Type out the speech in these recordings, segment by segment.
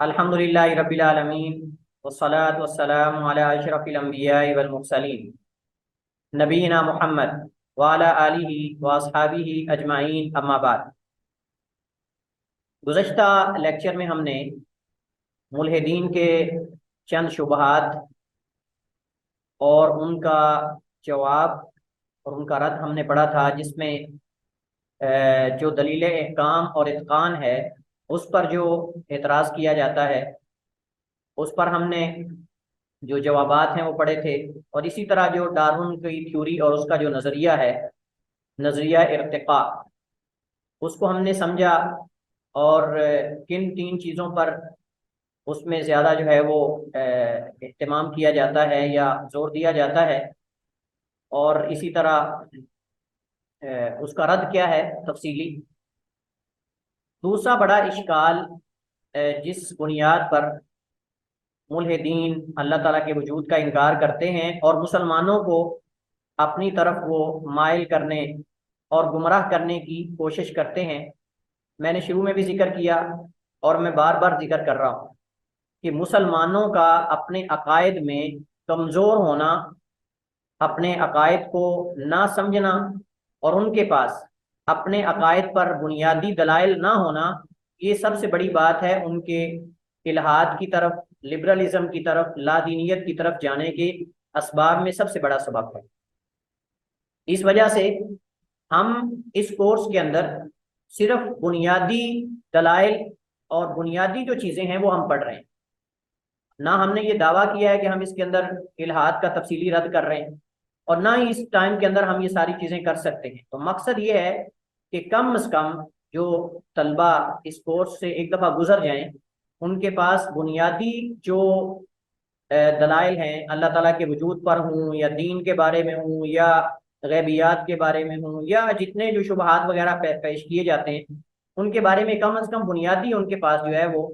الحمد للہ رب العالمین والصلاة والسلام علی اشرف الانبیاء والمرسلین نبینا محمد وعلی آلہ واصحابہ اجمعین، اما بعد۔ گزشتہ لیکچر میں ہم نے ملحدین کے چند شبہات اور ان کا جواب اور ان کا رد ہم نے پڑھا تھا، جس میں جو دلیل احکام اور اتقان ہے اس پر جو اعتراض کیا جاتا ہے اس پر ہم نے جو جوابات ہیں وہ پڑھے تھے، اور اسی طرح جو ڈارون کی تھیوری اور اس کا جو نظریہ ہے، نظریہ ارتقاء، اس کو ہم نے سمجھا، اور کن تین چیزوں پر اس میں زیادہ جو ہے وہ اہتمام کیا جاتا ہے یا زور دیا جاتا ہے، اور اسی طرح اس کا رد کیا ہے تفصیلی۔ دوسرا بڑا اشکال جس بنیاد پر ملحدین اللہ تعالیٰ کے وجود کا انکار کرتے ہیں اور مسلمانوں کو اپنی طرف وہ مائل کرنے اور گمراہ کرنے کی کوشش کرتے ہیں، میں نے شروع میں بھی ذکر کیا اور میں بار بار ذکر کر رہا ہوں کہ مسلمانوں کا اپنے عقائد میں کمزور ہونا، اپنے عقائد کو نہ سمجھنا اور ان کے پاس اپنے عقائد پر بنیادی دلائل نہ ہونا، یہ سب سے بڑی بات ہے ان کے الحاد کی طرف، لبرلزم کی طرف، لا دینیت کی طرف جانے کے اسباب میں سب سے بڑا سبب ہے۔ اس وجہ سے ہم اس کورس کے اندر صرف بنیادی دلائل اور بنیادی جو چیزیں ہیں وہ ہم پڑھ رہے ہیں، نہ ہم نے یہ دعویٰ کیا ہے کہ ہم اس کے اندر الحاد کا تفصیلی رد کر رہے ہیں، اور نہ ہی اس ٹائم کے اندر ہم یہ ساری چیزیں کر سکتے ہیں۔ تو مقصد یہ ہے کہ کم از کم جو طلبہ اس کورس سے ایک دفعہ گزر جائیں، ان کے پاس بنیادی جو دلائل ہیں اللہ تعالیٰ کے وجود پر ہوں، یا دین کے بارے میں ہوں، یا غیبیات کے بارے میں ہوں، یا جتنے جو شبہات وغیرہ پیش کیے جاتے ہیں ان کے بارے میں کم از کم بنیادی ان کے پاس جو ہے وہ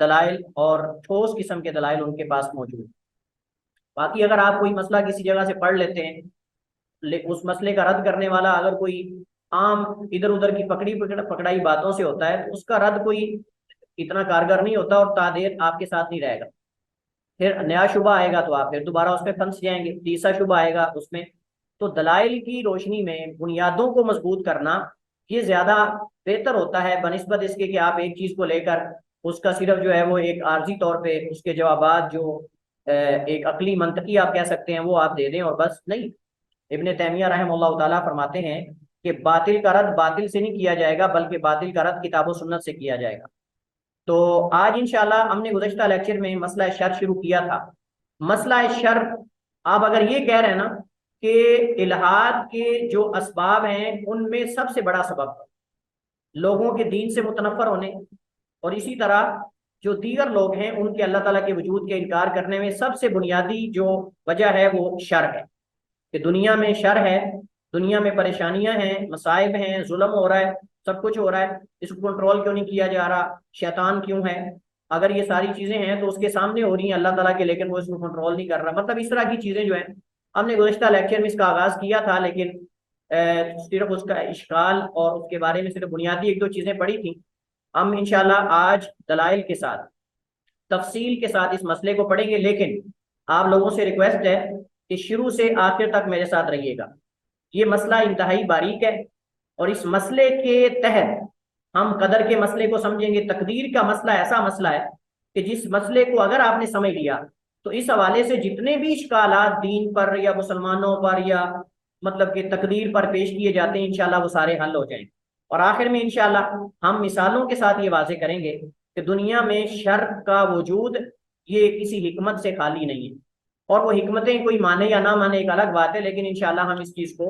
دلائل اور ٹھوس قسم کے دلائل ان کے پاس موجود ہیں۔ باقی اگر آپ کوئی مسئلہ کسی جگہ سے پڑھ لیتے ہیں، اس مسئلے کا رد کرنے والا اگر کوئی عام ادھر ادھر کی پکڑائی باتوں سے ہوتا ہے تو اس کا رد کوئی اتنا کارگر نہیں ہوتا، اور تعدیر آپ کے ساتھ نہیں رہے گا۔ پھر نیا شبہ آئے گا تو آپ پھر دوبارہ اس پہ پھنس جائیں گے، تیسرا شبہ آئے گا اس میں۔ تو دلائل کی روشنی میں بنیادوں کو مضبوط کرنا یہ زیادہ بہتر ہوتا ہے بنسبت اس کے کہ آپ ایک چیز کو لے کر اس کا صرف جو ہے وہ ایک عارضی طور پہ اس کے جوابات جو ایک عقلی منطقی آپ کہہ سکتے ہیں وہ آپ دے دیں اور بس نہیں۔ ابن تیمیہ رحمہ اللہ تعالیٰ فرماتے ہیں کہ باطل کا رد باطل سے نہیں کیا جائے گا، بلکہ باطل کا رد کتاب و سنت سے کیا جائے گا۔ تو آج انشاءاللہ ہم نے گزشتہ لیکچر میں مسئلہ شر شروع کیا تھا۔ مسئلہ شر آپ اگر یہ کہہ رہے ہیں نا کہ الحاد کے جو اسباب ہیں ان میں سب سے بڑا سبب لوگوں کے دین سے متنفر ہونے، اور اسی طرح جو دیگر لوگ ہیں ان کے اللہ تعالیٰ کے وجود کے انکار کرنے میں سب سے بنیادی جو وجہ ہے وہ شر ہے، کہ دنیا میں شر ہے، دنیا میں پریشانیاں ہیں، مصائب ہیں، ظلم ہو رہا ہے، سب کچھ ہو رہا ہے، اس کو کنٹرول کیوں نہیں کیا جا رہا، شیطان کیوں ہے؟ اگر یہ ساری چیزیں ہیں تو اس کے سامنے ہو رہی ہیں اللہ تعالیٰ کے، لیکن وہ اس کو کنٹرول نہیں کر رہا، مطلب اس طرح کی چیزیں جو ہیں ہم نے گزشتہ لیکچر میں اس کا آغاز کیا تھا، لیکن صرف اس کا اشکال اور اس کے بارے میں صرف بنیادی ایک دو چیزیں پڑھی تھیں۔ ہم انشاءاللہ آج دلائل کے ساتھ تفصیل کے ساتھ اس مسئلے کو پڑھیں گے، لیکن آپ لوگوں سے ریکویسٹ ہے کہ شروع سے آخر تک میرے ساتھ رہیے گا۔ یہ مسئلہ انتہائی باریک ہے، اور اس مسئلے کے تحت ہم قدر کے مسئلے کو سمجھیں گے۔ تقدیر کا مسئلہ ایسا مسئلہ ہے کہ جس مسئلے کو اگر آپ نے سمجھ لیا تو اس حوالے سے جتنے بھی اشکالات دین پر یا مسلمانوں پر یا مطلب کہ تقدیر پر پیش کیے جاتے ہیں انشاءاللہ وہ سارے حل ہو جائیں گے، اور آخر میں انشاءاللہ ہم مثالوں کے ساتھ یہ واضح کریں گے کہ دنیا میں شر کا وجود یہ کسی حکمت سے خالی نہیں ہے، اور وہ حکمتیں کوئی مانے یا نہ مانے ایک الگ بات ہے، لیکن انشاءاللہ ہم اس چیز کو،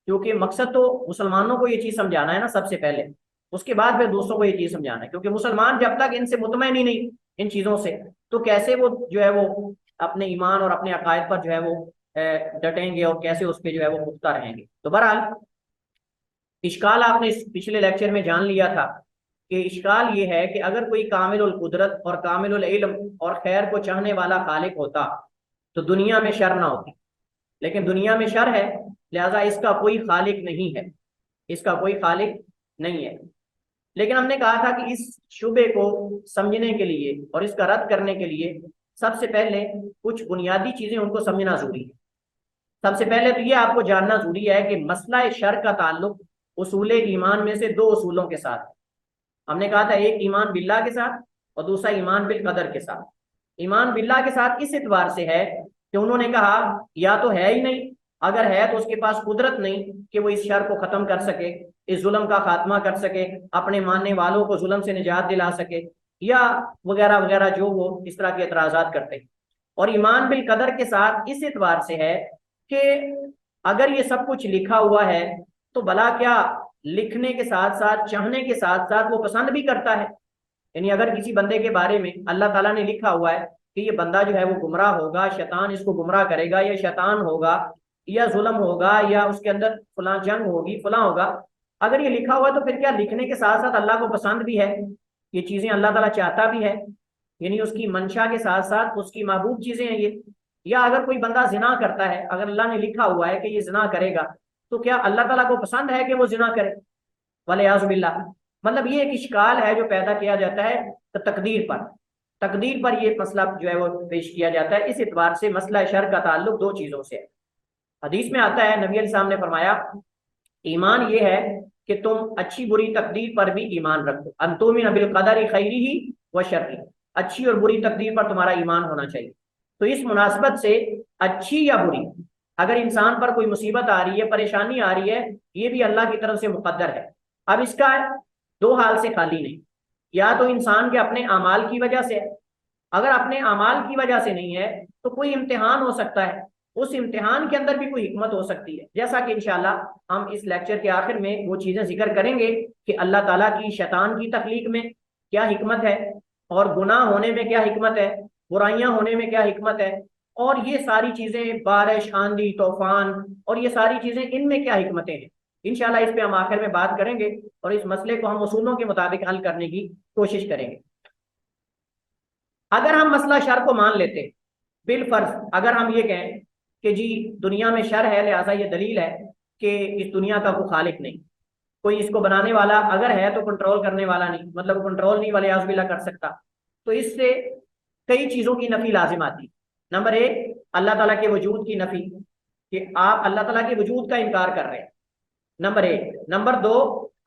کیونکہ مقصد تو مسلمانوں کو یہ چیز سمجھانا ہے نا سب سے پہلے، اس کے بعد پھر دوسروں کو یہ چیز سمجھانا ہے، کیونکہ مسلمان جب تک ان سے مطمئن ہی نہیں ان چیزوں سے تو کیسے وہ جو ہے وہ اپنے ایمان اور اپنے عقائد پر جو ہے وہ ڈٹیں گے، اور کیسے اس پہ جو ہے وہ پختہ رہیں گے۔ تو بہرحال اشکال آپ نے پچھلے لیکچر میں جان لیا تھا کہ اشکال یہ ہے کہ اگر کوئی کامل القدرت اور کامل العلم اور خیر کو چاہنے والا خالق ہوتا تو دنیا میں شر نہ ہوتی، لیکن دنیا میں شر ہے، لہذا اس کا کوئی خالق نہیں ہے، اس کا کوئی خالق نہیں ہے۔ لیکن ہم نے کہا تھا کہ اس شبے کو سمجھنے کے لیے اور اس کا رد کرنے کے لیے سب سے پہلے کچھ بنیادی چیزیں ان کو سمجھنا ضروری ہے۔ سب سے پہلے تو یہ آپ کو جاننا ضروری ہے کہ مسئلہ شر کا تعلق اصول ایمان میں سے دو اصولوں کے ساتھ ہے۔ ہم نے کہا تھا ایک ایمان باللہ کے ساتھ اور دوسرا ایمان بالقدر کے ساتھ۔ ایمان باللہ کے ساتھ اس اعتبار سے ہے کہ انہوں نے کہا یا تو ہے ہی نہیں، اگر ہے تو اس کے پاس قدرت نہیں کہ وہ اس شر کو ختم کر سکے، اس ظلم کا خاتمہ کر سکے، اپنے ماننے والوں کو ظلم سے نجات دلا سکے، یا وغیرہ وغیرہ جو وہ اس طرح کے اعتراضات کرتے ہیں۔ اور ایمان بالقدر کے ساتھ اس اعتبار سے ہے کہ اگر یہ سب کچھ لکھا ہوا ہے تو بھلا کیا لکھنے کے ساتھ ساتھ چاہنے کے ساتھ ساتھ وہ پسند بھی کرتا ہے؟ یعنی اگر کسی بندے کے بارے میں اللہ تعالیٰ نے لکھا ہوا ہے کہ یہ بندہ جو ہے وہ گمراہ ہوگا، شیطان اس کو گمراہ کرے گا، یا شیطان ہوگا، یا ظلم ہوگا، یا اس کے اندر فلاں جنگ ہوگی، فلاں ہوگا، اگر یہ لکھا ہوا ہے تو پھر کیا لکھنے کے ساتھ ساتھ اللہ کو پسند بھی ہے؟ یہ چیزیں اللہ تعالیٰ چاہتا بھی ہے، یعنی اس کی منشا کے ساتھ ساتھ اس کی محبوب چیزیں ہیں یہ؟ یا اگر کوئی بندہ زنا کرتا ہے، اگر اللہ نے لکھا ہوا ہے کہ یہ زنا کرے گا، تو کیا اللہ تعالیٰ کو پسند ہے کہ وہ زنا کرے؟ ولیعاذ باللہ۔ مطلب یہ ایک اشکال ہے جو پیدا کیا جاتا ہے تقدیر پر یہ مسئلہ جو ہے وہ پیش کیا جاتا ہے۔ اس اعتبار سے مسئلہ شر کا تعلق دو چیزوں سے ہے۔ حدیث میں آتا ہے، نبی علیہ السلام نے فرمایا ایمان یہ ہے کہ تم اچھی بری تقدیر پر بھی ایمان رکھو، ان تؤمن بالقدر خیرہ و شرہ، اچھی اور بری تقدیر پر تمہارا ایمان ہونا چاہیے۔ تو اس مناسبت سے اچھی یا بری اگر انسان پر کوئی مصیبت آ رہی ہے، پریشانی آ رہی ہے، یہ بھی اللہ کی طرف سے مقدر ہے۔ اب اس کا دو حال سے خالی نہیں، یا تو انسان کے اپنے اعمال کی وجہ سے ہے، اگر اپنے اعمال کی وجہ سے نہیں ہے تو کوئی امتحان ہو سکتا ہے، اس امتحان کے اندر بھی کوئی حکمت ہو سکتی ہے، جیسا کہ انشاءاللہ ہم اس لیکچر کے آخر میں وہ چیزیں ذکر کریں گے کہ اللہ تعالیٰ کی شیطان کی تخلیق میں کیا حکمت ہے، اور گناہ ہونے میں کیا حکمت ہے، برائیاں ہونے میں کیا حکمت ہے، اور یہ ساری چیزیں، بارش، آندھی، طوفان، اور یہ ساری چیزیں، ان میں کیا حکمتیں ہیں۔ انشاءاللہ اس پہ ہم آخر میں بات کریں گے اور اس مسئلے کو ہم اصولوں کے مطابق حل کرنے کی کوشش کریں گے۔ اگر ہم مسئلہ شر کو مان لیتے بالفرض، اگر ہم یہ کہیں کہ جی دنیا میں شر ہے، لہٰذا یہ دلیل ہے کہ اس دنیا کا کوئی خالق نہیں، کوئی اس کو بنانے والا اگر ہے تو کنٹرول کرنے والا نہیں، مطلب کنٹرول نہیں والیاذ باللہ کر سکتا، تو اس سے کئی چیزوں کی نفی لازم آتی۔ نمبر ایک، اللہ تعالیٰ کے وجود کی نفی، کہ آپ اللہ تعالیٰ کے وجود کا انکار کر رہے ہیں، نمبر ایک۔ نمبر دو،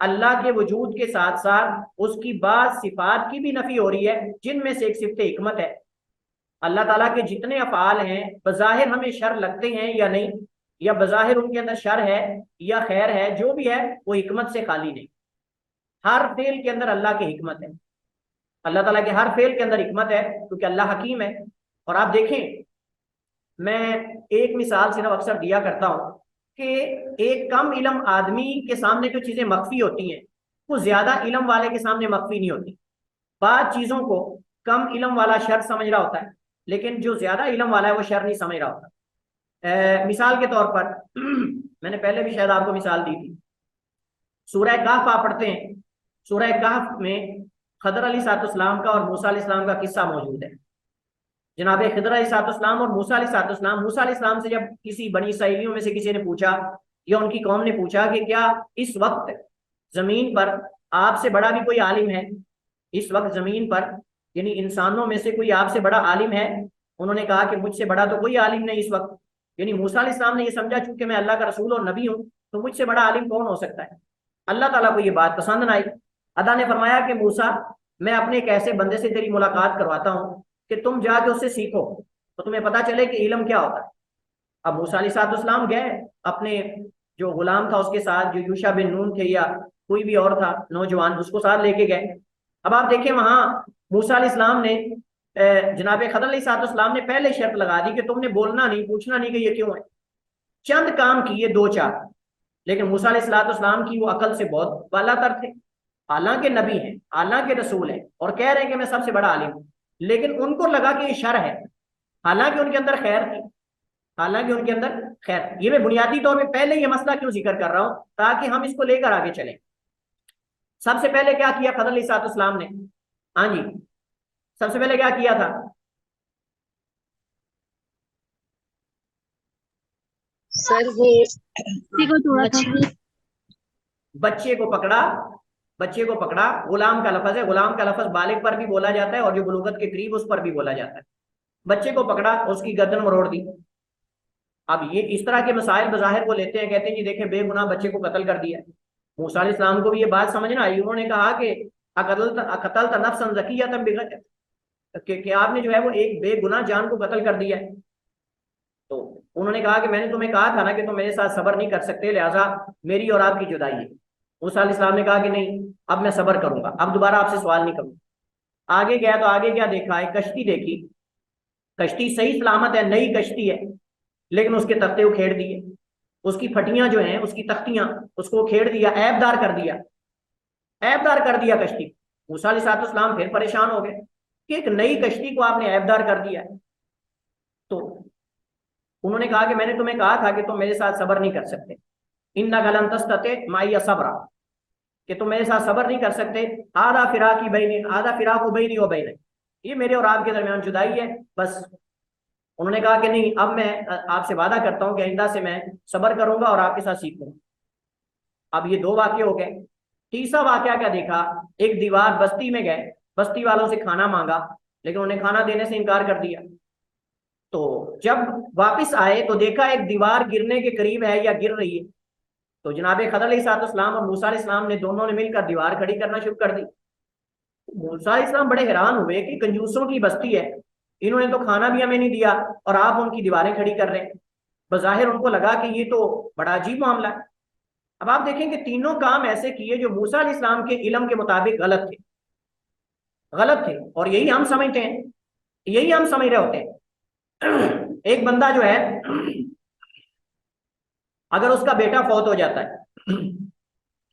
اللہ کے وجود کے ساتھ ساتھ اس کی بعض صفات کی بھی نفی ہو رہی ہے، جن میں سے ایک صفت حکمت ہے۔ اللہ تعالیٰ کے جتنے افعال ہیں بظاہر ہمیں شر لگتے ہیں یا نہیں، یا بظاہر ان کے اندر شر ہے یا خیر ہے، جو بھی ہے وہ حکمت سے خالی نہیں۔ ہر فعل کے اندر اللہ کی حکمت ہے، اللہ تعالیٰ کے ہر فعل کے اندر حکمت ہے، کیونکہ اللہ حکیم ہے۔ اور آپ دیکھیں، میں ایک مثال صرف اکثر دیا کرتا ہوں کہ ایک کم علم آدمی کے سامنے جو چیزیں مخفی ہوتی ہیں وہ زیادہ علم والے کے سامنے مخفی نہیں ہوتی۔ بعض چیزوں کو کم علم والا شر سمجھ رہا ہوتا ہے، لیکن جو زیادہ علم والا ہے وہ شر نہیں سمجھ رہا ہوتا۔ مثال کے طور پر میں نے پہلے بھی شاید آپ کو مثال دی تھی، سورہ کہف آپ پڑھتے ہیں، سورہ کہف میں خضر علیہ السلام کا اور موسیٰ علیہ السلام کا قصہ موجود ہے۔ جناب خضر علیہ السلام اور موسیٰ علیہ السلام، موسیٰ علیہ السلام سے جب کسی بنی اسرائیلیوں میں سے کسی نے پوچھا یا ان کی قوم نے پوچھا کہ کیا اس وقت زمین پر آپ سے بڑا بھی کوئی عالم ہے، اس وقت زمین پر یعنی انسانوں میں سے کوئی آپ سے بڑا عالم ہے؟ انہوں نے کہا کہ مجھ سے بڑا تو کوئی عالم نہیں اس وقت، یعنی موسیٰ علیہ السلام نے یہ سمجھا چونکہ میں اللہ کا رسول اور نبی ہوں تو مجھ سے بڑا عالم کون ہو سکتا ہے۔ اللہ تعالیٰ کو یہ بات پسند نہ آئی، اللہ نے فرمایا کہ موسیٰ میں اپنے ایک ایسے بندے سے تیری ملاقات کرواتا ہوں کہ تم جا کے اس سے سیکھو تو تمہیں پتا چلے کہ علم کیا ہوتا ہے۔ اب موسیٰ علیہ السلام گئے اپنے جو غلام تھا اس کے ساتھ، جو یوشع بن نون تھے یا کوئی بھی اور تھا نوجوان، اس کو ساتھ لے کے گئے۔ اب آپ دیکھیں وہاں موسیٰ علیہ السلام نے جناب خضر علیہ السلام نے پہلے شرط لگا دی کہ تم نے بولنا نہیں، پوچھنا نہیں کہ یہ کیوں ہے۔ چند کام کیے، دو چار، لیکن موسیٰ علیہ السلام کی وہ عقل سے بہت بالا تر تھے، حالانکہ نبی ہیں، حالانکہ رسول ہیں، اور کہہ رہے ہیں کہ میں سب سے بڑا عالم ہوں، لیکن ان کو لگا کہ یہ شر ہے، حالانکہ ان کے اندر خیر تھی، حالانکہ ان کے اندر خیر۔ یہ میں بنیادی طور پہ پہلے یہ مسئلہ کیوں ذکر کر رہا ہوں تاکہ ہم اس کو لے کر آگے چلیں۔ سب سے پہلے کیا کیا خضر علیہ السلام نے؟ ہاں جی، سب سے پہلے کیا کیا تھا؟ سر وہ بچے کو پکڑا بچے کو پکڑا، غلام کا لفظ ہے، غلام کا لفظ بالغ پر بھی بولا جاتا ہے اور جو بلوغت کے قریب اس پر بھی بولا جاتا ہے۔ بچے کو پکڑا، اس کی گردن مروڑ دی۔ اب یہ اس طرح کے مسائل بظاہر وہ لیتے ہیں، کہتے ہیں جی دیکھیں بے گناہ بچے کو قتل کر دیا۔ موسیٰ علیہ السلام کو بھی یہ بات سمجھ نہ آئی، انہوں نے کہا کہ اقتلت نفسا زکیۃ بغیر، کہ آپ نے جو ہے وہ ایک بے گناہ جان کو قتل کر دیا ہے۔ تو انہوں نے کہا کہ میں نے تمہیں کہا تھا نا کہ تم میرے ساتھ صبر نہیں کر سکتے، لہٰذا میری اور آپ کی جدائی ہے۔ موسیٰ علیہ السلام نے کہا کہ نہیں، اب میں صبر کروں گا، اب دوبارہ آپ سے سوال نہیں کروں گا۔ آگے گیا تو آگے کیا دیکھا، ایک کشتی دیکھی، کشتی صحیح سلامت ہے، نئی کشتی ہے، لیکن اس کے تختے اکھیڑ دیے، اس کی پھٹیاں جو ہیں، اس کی تختیاں، اس کو اکھیڑ دیا، عیب دار کر دیا، عیب دار کر دیا کشتی۔ موسیٰ علیہ السلام پھر پریشان ہو گئے کہ ایک نئی کشتی کو آپ نے عیب دار کر دیا ہے۔ تو انہوں نے کہا کہ میں نے تمہیں کہا تھا کہ تم میرے ساتھ صبر نہیں کر سکتے، انک لن تستطیع معی صبرا، کہ تم میرے ساتھ صبر نہیں کر سکتے، آدھا فراقی بینی، آدھا فراق بینی و بینک، یہ میرے اور آپ کے درمیان جدائی ہے بس۔ انہوں نے کہا کہ نہیں، اب میں آپ سے وعدہ کرتا ہوں کہ آئندہ سے میں صبر کروں گا اور آپ کے ساتھ سیکھوں گا۔ اب یہ دو واقعے ہو گئے۔ تیسرا واقعہ کیا دیکھا، ایک دیوار، بستی میں گئے، بستی والوں سے کھانا مانگا لیکن انہیں کھانا دینے سے انکار کر دیا۔ تو جب واپس آئے تو دیکھا ایک دیوار گرنے کے قریب ہے یا گر رہی ہے، تو جناب خضر علیہ السلام اور موسیٰ علیہ السلام نے دونوں نے مل کر دیوار کھڑی کرنا شروع کر دی۔ موسیٰ علیہ السلام بڑے حیران ہوئے کہ کنجوسوں کی بستی ہے، انہوں نے تو کھانا بھی ہمیں نہیں دیا اور آپ ان کی دیواریں کھڑی کر رہے ہیں۔ بظاہر ان کو لگا کہ یہ تو بڑا عجیب معاملہ ہے۔ اب آپ دیکھیں کہ تینوں کام ایسے کیے جو موسیٰ علیہ السلام کے علم کے مطابق غلط تھے، غلط تھے، اور یہی ہم سمجھتے ہیں، یہی ہم سمجھ رہے ہوتے ہیں۔ ایک بندہ جو ہے، اگر اس کا بیٹا فوت ہو جاتا ہے،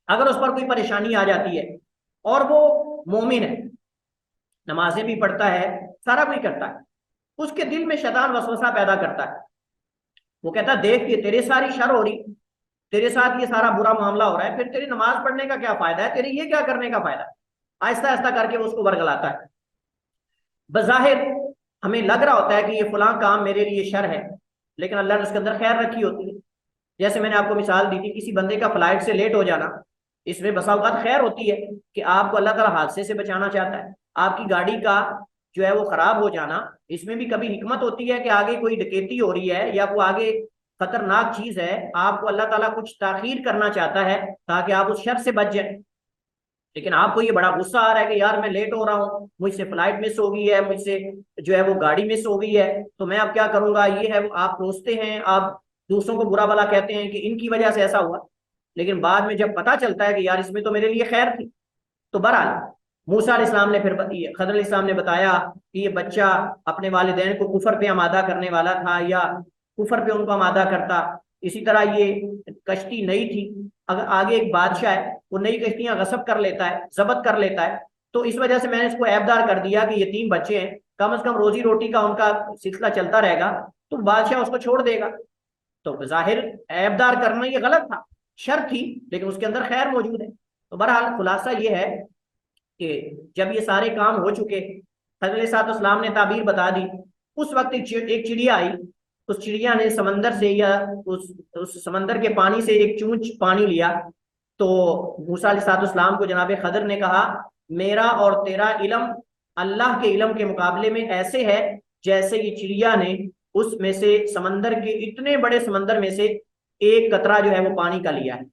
اگر اس پر کوئی پریشانی آ جاتی ہے اور وہ مومن ہے، نمازیں بھی پڑھتا ہے، سارا کوئی کرتا ہے، اس کے دل میں شیطان وسوسہ پیدا کرتا ہے، وہ کہتا ہے دیکھ کہ تیرے ساری شر ہو رہی، تیرے ساتھ یہ سارا برا معاملہ ہو رہا ہے، پھر تیری نماز پڑھنے کا کیا فائدہ ہے، تیرے یہ کیا کرنے کا فائدہ ہے۔ آہستہ آہستہ کر کے وہ اس کو ورگلاتا ہے۔ بظاہر ہمیں لگ رہا ہوتا ہے کہ یہ فلاں کام میرے لیے شر ہے، لیکن اللہ نے اس کے اندر خیر رکھی ہوتی ہے۔ جیسے میں نے آپ کو مثال دی تھی، کسی بندے کا فلائٹ سے لیٹ ہو جانا، اس میں بسا اوقات خیر ہوتی ہے کہ آپ کو اللہ تعالیٰ حادثے سے بچانا چاہتا ہے۔ آپ کی گاڑی کا جو ہے وہ خراب ہو جانا، اس میں بھی کبھی حکمت ہوتی ہے کہ آگے کوئی ڈکیتی ہو رہی ہے یا وہ آگے خطرناک چیز ہے، آپ کو اللہ تعالیٰ کچھ تاخیر کرنا چاہتا ہے تاکہ آپ اس شر سے بچ جائیں۔ لیکن آپ کو یہ بڑا غصہ آ رہا ہے کہ یار میں لیٹ ہو رہا ہوں، مجھ سے فلائٹ مس ہو گئی ہے، مجھ سے جو ہے وہ گاڑی مس ہو گئی ہے، تو میں اب کیا کروں گا، یہ ہے وہ آپ کوستے ہیں، آپ دوسروں کو برا بھلا کہتے ہیں کہ ان کی وجہ سے ایسا ہوا۔ لیکن بعد میں جب پتا چلتا ہے کہ یار اس میں تو میرے لیے خیر تھی۔ تو بہرحال موسیٰ علیہ السلام نے پھر خضر علیہ السلام نے بتایا کہ یہ بچہ اپنے والدین کو کفر پہ آمادہ کرنے والا تھا یا کفر پہ ان کو آمادہ کرتا۔ اسی طرح یہ کشتی نئی تھی، اگر آگے ایک بادشاہ ہے وہ نئی کشتیاں غصب کر لیتا ہے، ضبط کر لیتا ہے، تو اس وجہ سے میں نے اس کو عیبدار کر دیا کہ یتیم بچے ہیں، کم از کم روزی روٹی کا ان کا سلسلہ چلتا رہے گا، تو بادشاہ اس کو چھوڑ دے گا۔ تو بظاہر عیبدار کرنا یہ غلط تھا، شر تھی، لیکن اس کے اندر خیر موجود ہے۔ تو بہرحال خلاصہ یہ ہے کہ جب یہ سارے کام ہو چکے، حضرت علیہ السلام نے تعبیر بتا دی، اس وقت ایک چڑیا آئی، اس چڑیا نے سمندر سے یا اس سمندر کے پانی سے ایک چونچ پانی لیا، تو موسیٰ علیہ السلام کو جناب خضر نے کہا میرا اور تیرا علم اللہ کے علم کے مقابلے میں ایسے ہے جیسے یہ چڑیا نے اس میں سے سمندر کے اتنے بڑے سمندر میں سے ایک قطرہ جو ہے وہ پانی کا لیا ہے۔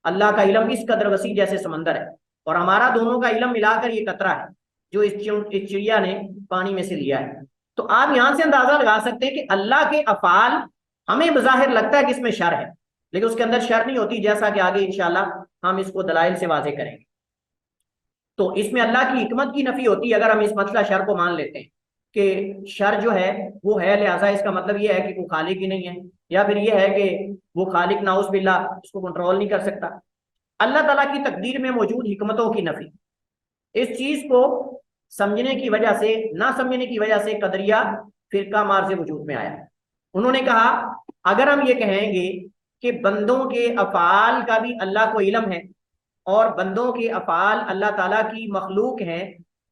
اللہ کا علم اس قدر وسیع جیسے سمندر ہے، اور ہمارا دونوں کا علم ملا کر یہ قطرہ ہے جو اس چڑیا نے پانی میں سے لیا ہے۔ تو آپ یہاں سے اندازہ لگا سکتے ہیں کہ اللہ کے افعال ہمیں بظاہر لگتا ہے کہ اس میں شر ہے، لیکن اس کے اندر شر نہیں ہوتی، جیسا کہ آگے انشاءاللہ ہم اس کو دلائل سے واضح کریں گے۔ تو اس میں اللہ کی حکمت کی نفی ہوتی ہے اگر ہم اس مسئلہ شر کو مان لیتے ہیں کہ شر جو ہے وہ ہے، لہٰذا اس کا مطلب یہ ہے کہ وہ خالق ہی نہیں ہے، یا پھر یہ ہے کہ وہ خالق نعوذ باللہ اس کو کنٹرول نہیں کر سکتا۔ اللہ تعالیٰ کی تقدیر میں موجود حکمتوں کی نفی، اس چیز کو سمجھنے کی وجہ سے، نہ سمجھنے کی وجہ سے قدریہ فرقہ مارز وجود میں آیا۔ انہوں نے کہا اگر ہم یہ کہیں گے کہ بندوں کے افعال کا بھی اللہ کو علم ہے اور بندوں کے افعال اللہ تعالیٰ کی مخلوق ہیں،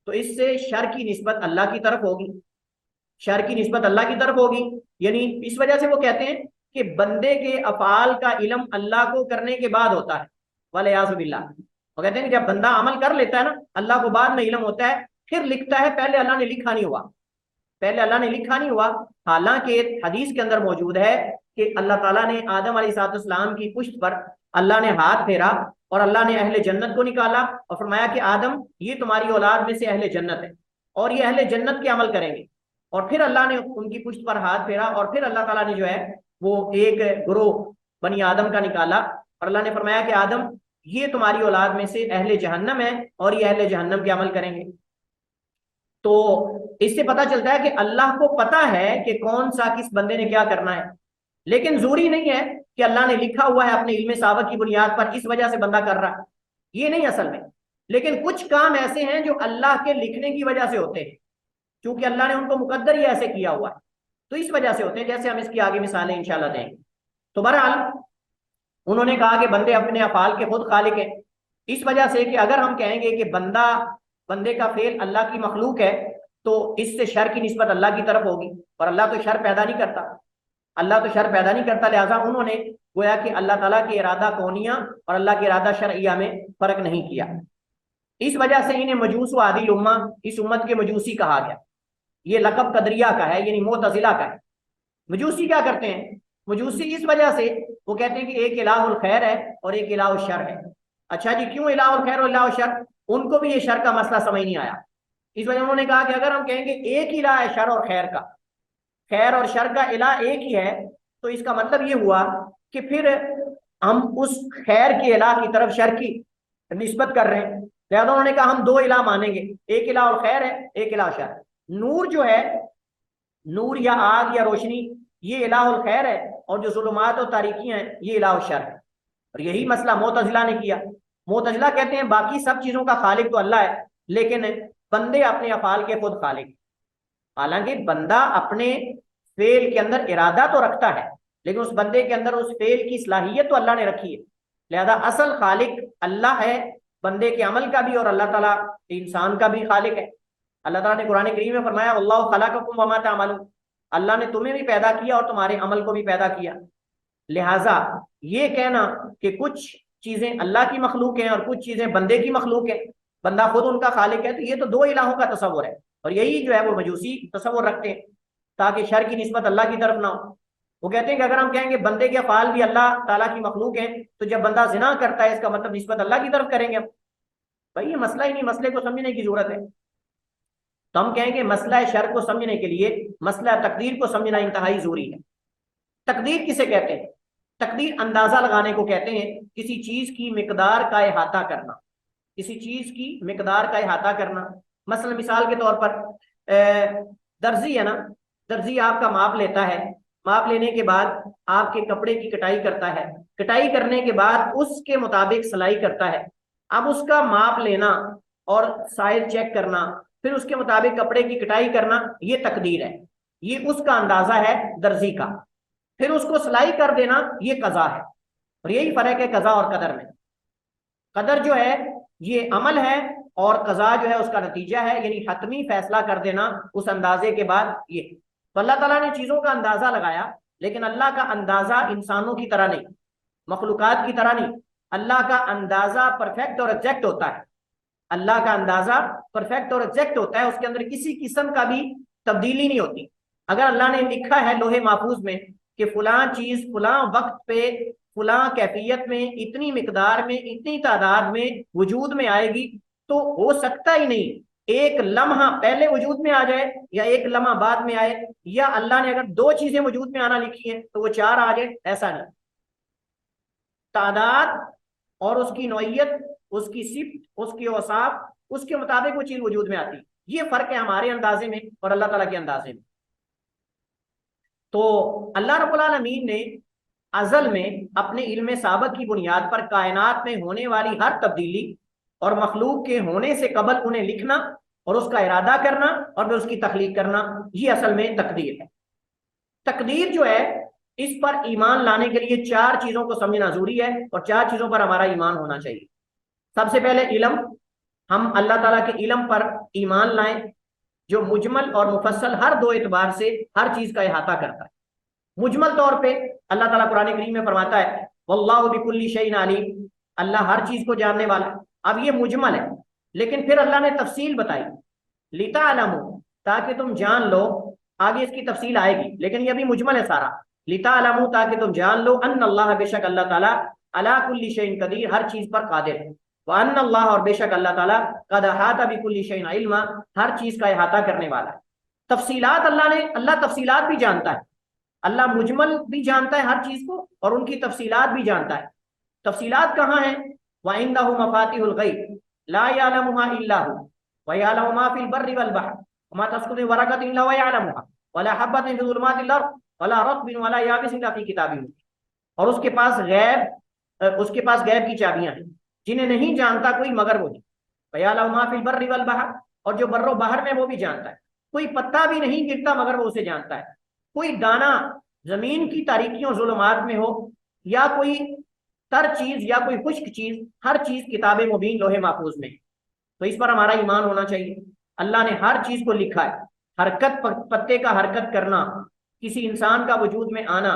تو اس سے شر کی نسبت اللہ کی طرف ہوگی، شر کی نسبت اللہ کی طرف ہوگی، یعنی اس وجہ سے وہ کہتے ہیں کہ بندے کے افعال کا علم اللہ کو کرنے کے بعد ہوتا ہے، والعیاذ باللہ۔ وہ کہتے ہیں کہ جب بندہ عمل کر لیتا ہے نا، اللہ کو بعد میں علم ہوتا ہے، پھر لکھتا ہے، پہلے اللہ نے لکھا نہیں ہوا، پہلے اللہ نے لکھا نہیں ہوا۔ حالانکہ حدیث کے اندر موجود ہے کہ اللہ تعالیٰ نے آدم علیہ السلام کی پشت پر اللہ نے ہاتھ پھیرا اور اللہ نے اہل جنت کو نکالا اور فرمایا کہ آدم یہ تمہاری اولاد میں سے اہل جنت ہے اور یہ اہل جنت کے عمل کریں گے، اور پھر اللہ نے ان کی پشت پر ہاتھ پھیرا اور پھر اللہ تعالیٰ نے جو ہے وہ ایک گروہ بنی آدم کا نکالا اور اللہ نے فرمایا کہ آدم یہ تمہاری اولاد میں سے اہل جہنم ہے اور یہ اہل جہنم کے عمل کریں گے۔ تو اس سے پتہ چلتا ہے کہ اللہ کو پتا ہے کہ کون سا کس بندے نے کیا کرنا ہے، لیکن ضروری نہیں ہے کہ اللہ نے لکھا ہوا ہے اپنے علم سابق کی بنیاد پر اس وجہ سے بندہ کر رہا ہے، یہ نہیں اصل میں۔ لیکن کچھ کام ایسے ہیں جو اللہ کے لکھنے کی وجہ سے ہوتے ہیں، کیونکہ اللہ نے ان کو مقدر ہی ایسے کیا ہوا ہے، تو اس وجہ سے ہوتے ہیں، جیسے ہم اس کی آگے مثالیں انشاءاللہ دیں گے۔ تو بہرحال انہوں نے کہا کہ بندے اپنے افعال کے خود خالق ہیں، اس وجہ سے کہ اگر ہم کہیں گے کہ بندے کا فعل اللہ کی مخلوق ہے تو اس سے شر کی نسبت اللہ کی طرف ہوگی، اور اللہ تو شر پیدا نہیں کرتا، اللہ تو شر پیدا نہیں کرتا، لہٰذا انہوں نے گویا کہ اللہ تعالیٰ کے ارادہ کونیہ اور اللہ کے ارادہ شرعیہ میں فرق نہیں کیا۔ اس وجہ سے انہیں مجوس و عادل امہ، اس امت کے مجوسی کہا گیا۔ یہ لقب قدریہ کا ہے، یعنی معتزلہ کا ہے۔ مجوسی کیا کرتے ہیں؟ مجوسی اس وجہ سے وہ کہتے ہیں کہ ایک الہ الخیر ہے اور ایک الہ الشر ہے۔ اچھا جی، کیوں الہ الخیر اور الہ الشر؟ ان کو بھی یہ شر کا مسئلہ سمجھ نہیں آیا، اس وجہ انہوں نے کہا کہ اگر ہم کہیں گے ایک الہ ہے شر اور خیر کا، خیر اور شر کا الہ ایک ہی ہے، تو اس کا مطلب یہ ہوا کہ پھر ہم اس خیر کے الہ کی طرف شر کی نسبت کر رہے ہیں، لہذا انہوں نے کہا ہم دو الہ مانیں گے، ایک الہ الخیر ہے، ایک الہ شر۔ نور جو ہے، نور یا آگ یا روشنی، یہ الہ الخیر ہے، اور جو ظلمات اور تاریکیاں ہیں یہ الہ الشر ہے۔ اور یہی مسئلہ معتزلہ نے کیا۔ معتزلہ کہتے ہیں باقی سب چیزوں کا خالق تو اللہ ہے، لیکن بندے اپنے افعال کے خود خالق۔ حالانکہ بندہ اپنے فعل کے اندر ارادہ تو رکھتا ہے، لیکن اس بندے کے اندر اس فعل کی صلاحیت تو اللہ نے رکھی ہے، لہذا اصل خالق اللہ ہے، بندے کے عمل کا بھی اور اللہ تعالیٰ انسان کا بھی خالق ہے۔ اللہ تعالیٰ نے قرآن کریم میں فرمایا اللہ خلقکم وما تعملون، اللہ نے تمہیں بھی پیدا کیا اور تمہارے عمل کو بھی پیدا کیا۔ لہٰذا یہ کہنا کہ کچھ چیزیں اللہ کی مخلوق ہیں اور کچھ چیزیں بندے کی مخلوق ہیں، بندہ خود ان کا خالق ہے، تو یہ تو دو الہوں کا تصور ہے، اور یہی جو ہے وہ مجوسی تصور رکھتے ہیں تاکہ شر کی نسبت اللہ کی طرف نہ ہو۔ وہ کہتے ہیں کہ اگر ہم کہیں گے بندے کے افعال بھی اللہ تعالیٰ کی مخلوق ہیں، تو جب بندہ زنا کرتا ہے اس کا مطلب نسبت اللہ کی طرف کریں گے ہم۔ بھائی یہ مسئلہ ہی نہیں، مسئلے کو سمجھنے کی ضرورت ہے۔ تو ہم کہیں گے مسئلہ شر کو سمجھنے کے لیے مسئلہ تقدیر کو سمجھنا انتہائی ضروری ہے۔ تقدیر کسے کہتے ہیں؟ تقدیر اندازہ لگانے کو کہتے ہیں، کسی چیز کی مقدار کا احاطہ کرنا، کسی چیز کی مقدار کا احاطہ کرنا۔ مثلا مثال کے طور پر درزی ہے نا، درزی آپ کا ماپ لیتا ہے، ماپ لینے کے بعد آپ کے کپڑے کی کٹائی کرتا ہے، کٹائی کرنے کے بعد اس کے مطابق سلائی کرتا ہے۔ اب اس کا ماپ لینا اور سائز چیک کرنا، پھر اس کے مطابق کپڑے کی کٹائی کرنا، یہ تقدیر ہے، یہ اس کا اندازہ ہے درزی کا۔ پھر اس کو سلائی کر دینا یہ قضا ہے، اور یہی فرق ہے قضا اور قدر میں۔ قدر جو ہے یہ عمل ہے اور قضا جو ہے اس کا نتیجہ ہے، یعنی حتمی فیصلہ کر دینا اس اندازے کے بعد۔ یہ تو اللہ تعالیٰ نے چیزوں کا اندازہ لگایا، لیکن اللہ کا اندازہ انسانوں کی طرح نہیں، مخلوقات کی طرح نہیں۔ اللہ کا اندازہ پرفیکٹ اور ایگزیکٹ ہوتا ہے، اللہ کا اندازہ پرفیکٹ اور ایگزیکٹ ہوتا ہے، اس کے اندر کسی قسم کا بھی تبدیلی نہیں ہوتی۔ اگر اللہ نے لکھا ہے لوح محفوظ میں کہ فلاں چیز فلاں وقت پہ فلاں کیفیت میں اتنی مقدار میں اتنی تعداد میں وجود میں آئے گی، تو ہو سکتا ہی نہیں ایک لمحہ پہلے وجود میں آ جائے یا ایک لمحہ بعد میں آئے، یا اللہ نے اگر دو چیزیں وجود میں آنا لکھی ہیں تو وہ چار آ جائے، ایسا نہیں۔ تعداد اور اس کی نوعیت، اس کی صفت، اس کے اوصاف، اس کے مطابق وہ چیز وجود میں آتی ہے۔ یہ فرق ہے ہمارے اندازے میں اور اللہ تعالیٰ کے اندازے میں۔ تو اللہ رب العالمین نے ازل میں اپنے علم سابق کی بنیاد پر کائنات میں ہونے والی ہر تبدیلی اور مخلوق کے ہونے سے قبل انہیں لکھنا اور اس کا ارادہ کرنا اور پھر اس کی تخلیق کرنا، یہ اصل میں تقدیر ہے۔ تقدیر جو ہے اس پر ایمان لانے کے لیے چار چیزوں کو سمجھنا ضروری ہے، اور چار چیزوں پر ہمارا ایمان ہونا چاہیے۔ سب سے پہلے علم، ہم اللہ تعالیٰ کے علم پر ایمان لائیں جو مجمل اور مفصل ہر دو اعتبار سے ہر چیز کا احاطہ کرتا ہے۔ مجمل طور پہ اللہ تعالیٰ قرآن کریم میں فرماتا ہے واللہ بکل شیء علیم، اللہ ہر چیز کو جاننے والا ہے۔ اب یہ مجمل ہے، لیکن پھر اللہ نے تفصیل بتائی، لِتَعْلَمُوا، تاکہ تم جان لو، آگے اس کی تفصیل آئے گی، لیکن یہ بھی مجمل ہے سارا، لِتَعْلَمُوا، تاکہ تم جان لو، ان اللہ، بے شک اللہ تعالیٰ، عَلَىٰ كُلِّ شَيْءٍ قدیر، ہر چیز پر قادر ہے، وَأَنَّ اللَّهَ، اور بے شک اللہ تعالیٰ، قَدْ أَحَاطَ بِكُلِّ شَيْءٍ عِلْمًا، ہر چیز کا احاطہ کرنے والا ہے۔ تفصیلات اللہ تفصیلات بھی جانتا ہے، اللہ مجمل بھی جانتا ہے ہر چیز کو، اور ان کی تفصیلات بھی جانتا ہے۔ تفصیلات کہاں ہیں؟ وَعِندَهُ مَفَاتِحُ الْغَيْبِ لَا يَعْلَمُهَا إِلَّا هُوَ وَيَعْلَمُ مَا فِي الْبَرِّ وَالْبَحْرِ وَمَا تَسْقُطُ مِن وَرَقَةٍ إِلَّا وَيَعْلَمُهَا وَلَا حَبَّةٍ فِي ظُلُمَاتِ الْأَرْضِ وَلَا رَطْبٍ وَلَا يَابِسٍ إِلَّا فِي كِتَابٍ مُبِينٍ۔ اور اس کے پاس غیب کی چابیاں ہیں، جنہیں نہیں جانتا کوئی مگر وہی۔ وَيَعْلَمُ مَا فِي الْبَرِّ وَالْبَحْرِ، اور جو بر و بحر میں وہ بھی جانتا ہے، کوئی پتا بھی نہیں گرتا مگر وہ اسے جانتا ہے، کوئی دانہ زمین کی تاریکیوں ظلمات میں ہو، یا کوئی تر چیز یا کوئی خشک چیز، ہر چیز کتاب مبین لوح محفوظ میں۔ تو اس پر ہمارا ایمان ہونا چاہیے، اللہ نے ہر چیز کو لکھا ہے، حرکت پتے کا حرکت کرنا، کسی انسان کا وجود میں آنا،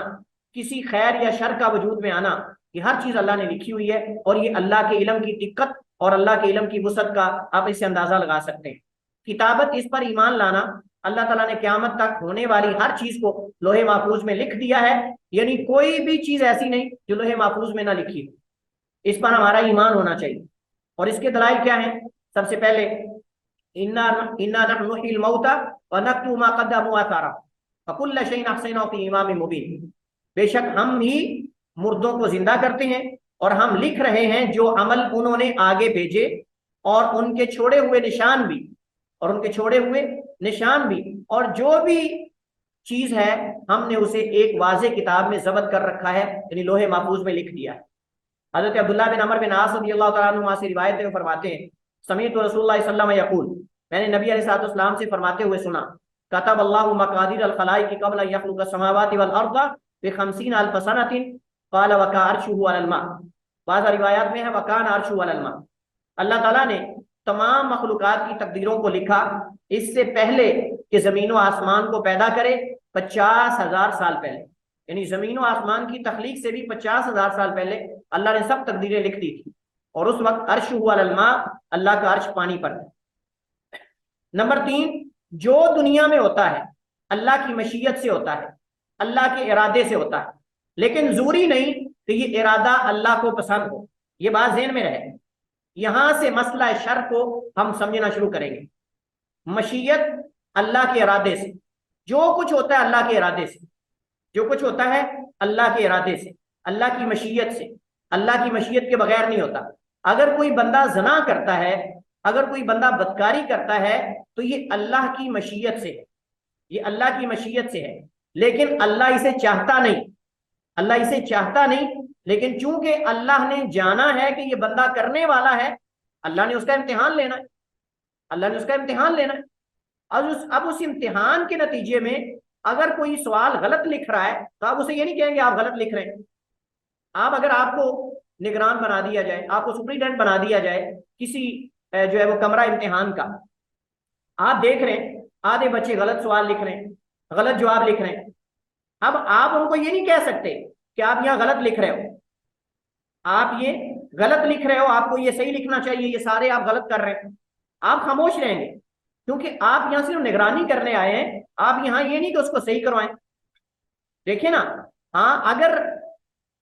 کسی خیر یا شر کا وجود میں آنا، یہ ہر چیز اللہ نے لکھی ہوئی ہے، اور یہ اللہ کے علم کی دقت اور اللہ کے علم کی وسعت کا آپ اس سے اندازہ لگا سکتے ہیں۔ کتابت، اس پر ایمان لانا، اللہ تعالیٰ نے قیامت تک ہونے والی ہر چیز کو لوح محفوظ میں لکھ دیا ہے، یعنی کوئی بھی چیز ایسی نہیں جو لوح محفوظ میں نہ لکھی ہو، اس پر ہمارا ایمان ہونا چاہیے۔ اور اس کے دلائل کیا ہیں؟ سب سے پہلے اِنَّا نَحْنُ نُحْيِي الْمَوْتَى وَنَكْتُبُ مَا قَدَّمُوا وَآثَارَهُمْ وَكُلَّ شَيْءٍ أَحْصَيْنَاهُ فِي إِمَامٍ مُبِينٍ، بے شک ہم ہی مردوں کو زندہ کرتے ہیں، اور ہم لکھ رہے ہیں جو عمل انہوں نے آگے بھیجے، اور ان کے چھوڑے ہوئے نشان بھی، اور جو بھی چیز ہے ہم نے اسے ایک واضح کتاب میں ضبط کر رکھا ہے، یعنی لوح محفوظ میں لکھ دیا ہے۔ حضرت عبداللہ بن عمر بن عاص رضی اللہ تعالیٰ عنہ سے روایت ہے، فرماتے ہیں، سمیعت رسول اللہ صلی اللہ علیہ وسلم یقول، میں نے نبی علیہ السلام سے فرماتے ہوئے سنا، کتب اللہ مقادیر الخلائق قبل ان یخلق السماوات والارض ب50,000 سنة قال وکا عرشہ علی الماء، بعض روایات میں ہے وکان عرشہ علی الماء، اللہ تعالیٰ نے تمام مخلوقات کی تقدیروں کو لکھا اس سے پہلے کہ زمین و آسمان کو پیدا کرے، 50,000 سال پہلے، یعنی زمین و آسمان کی تخلیق سے بھی 50,000 سال پہلے اللہ نے سب تقدیریں لکھ دی تھی، اور اس وقت عرش علی الماء، اللہ کا عرش پانی پر ہے۔ نمبر 3، جو دنیا میں ہوتا ہے اللہ کی مشیت سے ہوتا ہے، اللہ کے ارادے سے ہوتا ہے، لیکن ضروری نہیں کہ یہ ارادہ اللہ کو پسند ہو، یہ بات ذہن میں رہے۔ یہاں سے مسئلہ شر کو ہم سمجھنا شروع کریں گے۔ مشیت اللہ کے ارادے سے، جو کچھ ہوتا ہے اللہ کے ارادے سے، جو کچھ ہوتا ہے اللہ کے ارادے سے، اللہ کی مشیت سے، اللہ کی مشیت کے بغیر نہیں ہوتا۔ اگر کوئی بندہ زنا کرتا ہے، اگر کوئی بندہ بدکاری کرتا ہے، تو یہ اللہ کی مشیت سے ہے، یہ اللہ کی مشیت سے ہے، لیکن اللہ اسے چاہتا نہیں، اللہ اسے چاہتا نہیں، لیکن چونکہ اللہ نے جانا ہے کہ یہ بندہ کرنے والا ہے، اللہ نے اس کا امتحان لینا ہے، اللہ نے اس کا امتحان لینا ہے۔ اب اس امتحان کے نتیجے میں اگر کوئی سوال غلط لکھ رہا ہے تو آپ اسے یہ نہیں کہیں گے آپ غلط لکھ رہے ہیں۔ اگر آپ کو نگران بنا دیا جائے، آپ کو سپرنٹینڈنٹ بنا دیا جائے کسی جو ہے وہ کمرہ امتحان کا، آپ دیکھ رہے ہیں آدھے بچے غلط سوال لکھ رہے ہیں، غلط جواب لکھ رہے ہیں، اب آپ ان کو یہ نہیں کہہ سکتے کہ آپ یہاں غلط لکھ رہے ہو، آپ یہ غلط لکھ رہے ہو، آپ کو یہ صحیح لکھنا چاہیے، یہ سارے آپ غلط کر رہے ہیں، آپ خاموش رہیں گے، کیونکہ آپ یہاں صرف نگرانی کرنے آئے ہیں، آپ یہاں یہ نہیں کہ اس کو صحیح کروائیں۔ دیکھیں نا،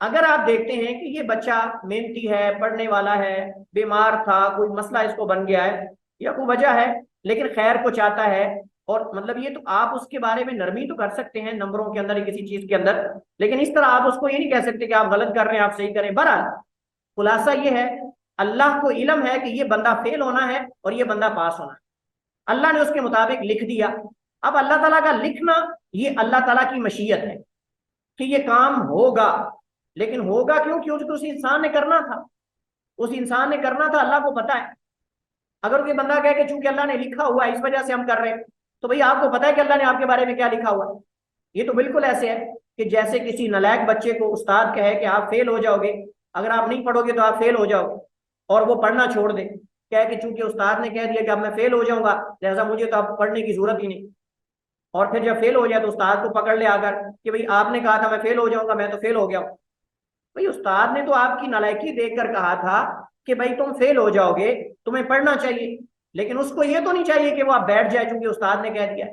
اگر آپ دیکھتے ہیں کہ یہ بچہ محنتی ہے، پڑھنے والا ہے، بیمار تھا، کوئی مسئلہ اس کو بن گیا ہے یا کوئی وجہ ہے، لیکن خیر کو چاہتا ہے، اور مطلب یہ تو آپ اس کے بارے میں نرمی تو کر سکتے ہیں نمبروں کے اندر یا کسی چیز کے اندر، لیکن اس طرح آپ اس کو یہ نہیں کہہ سکتے کہ آپ غلط کر رہے ہیں آپ صحیح کریں۔ بہرحال خلاصہ یہ ہے، اللہ کو علم ہے کہ یہ بندہ فیل ہونا ہے اور یہ بندہ پاس ہونا ہے، اللہ نے اس کے مطابق لکھ دیا۔ اب اللہ تعالیٰ کا لکھنا یہ اللہ تعالیٰ کی مشیت ہے کہ یہ کام ہوگا، لیکن ہوگا کیوں؟ کیونکہ اس انسان نے کرنا تھا، اس انسان نے کرنا تھا، اللہ کو پتا ہے۔ اگر کوئی بندہ کہے کہ چونکہ اللہ نے لکھا ہوا ہے اس وجہ سے ہم کر رہے ہیں، تو بھئی آپ کو پتا ہے کہ اللہ نے آپ کے بارے میں کیا لکھا ہوا ہے؟ یہ تو بالکل ایسے ہے کہ جیسے کسی نالائق بچے کو استاد کہے کہ آپ فیل ہو جاؤ گے، اگر آپ نہیں پڑھو گے تو آپ فیل ہو جاؤ گے، اور وہ پڑھنا چھوڑ دے، کہے کہ چونکہ استاد نے کہہ دیا کہ اب میں فیل ہو جاؤں گا لہذا مجھے تو اب پڑھنے کی ضرورت ہی نہیں، اور پھر جب فیل ہو جائے تو استاد کو پکڑ لے آ کر کہ بھئی آپ نے کہا تھا میں فیل ہو جاؤں گا، میں تو فیل ہو گیا ہوں۔ بھائی استاد نے تو آپ کی نالائکی دیکھ کر کہا تھا کہ بھائی تم فیل ہو جاؤ گے، تمہیں پڑھنا چاہیے، لیکن اس کو یہ تو نہیں چاہیے کہ وہ آپ بیٹھ جائے چونکہ استاد نے کہہ دیا،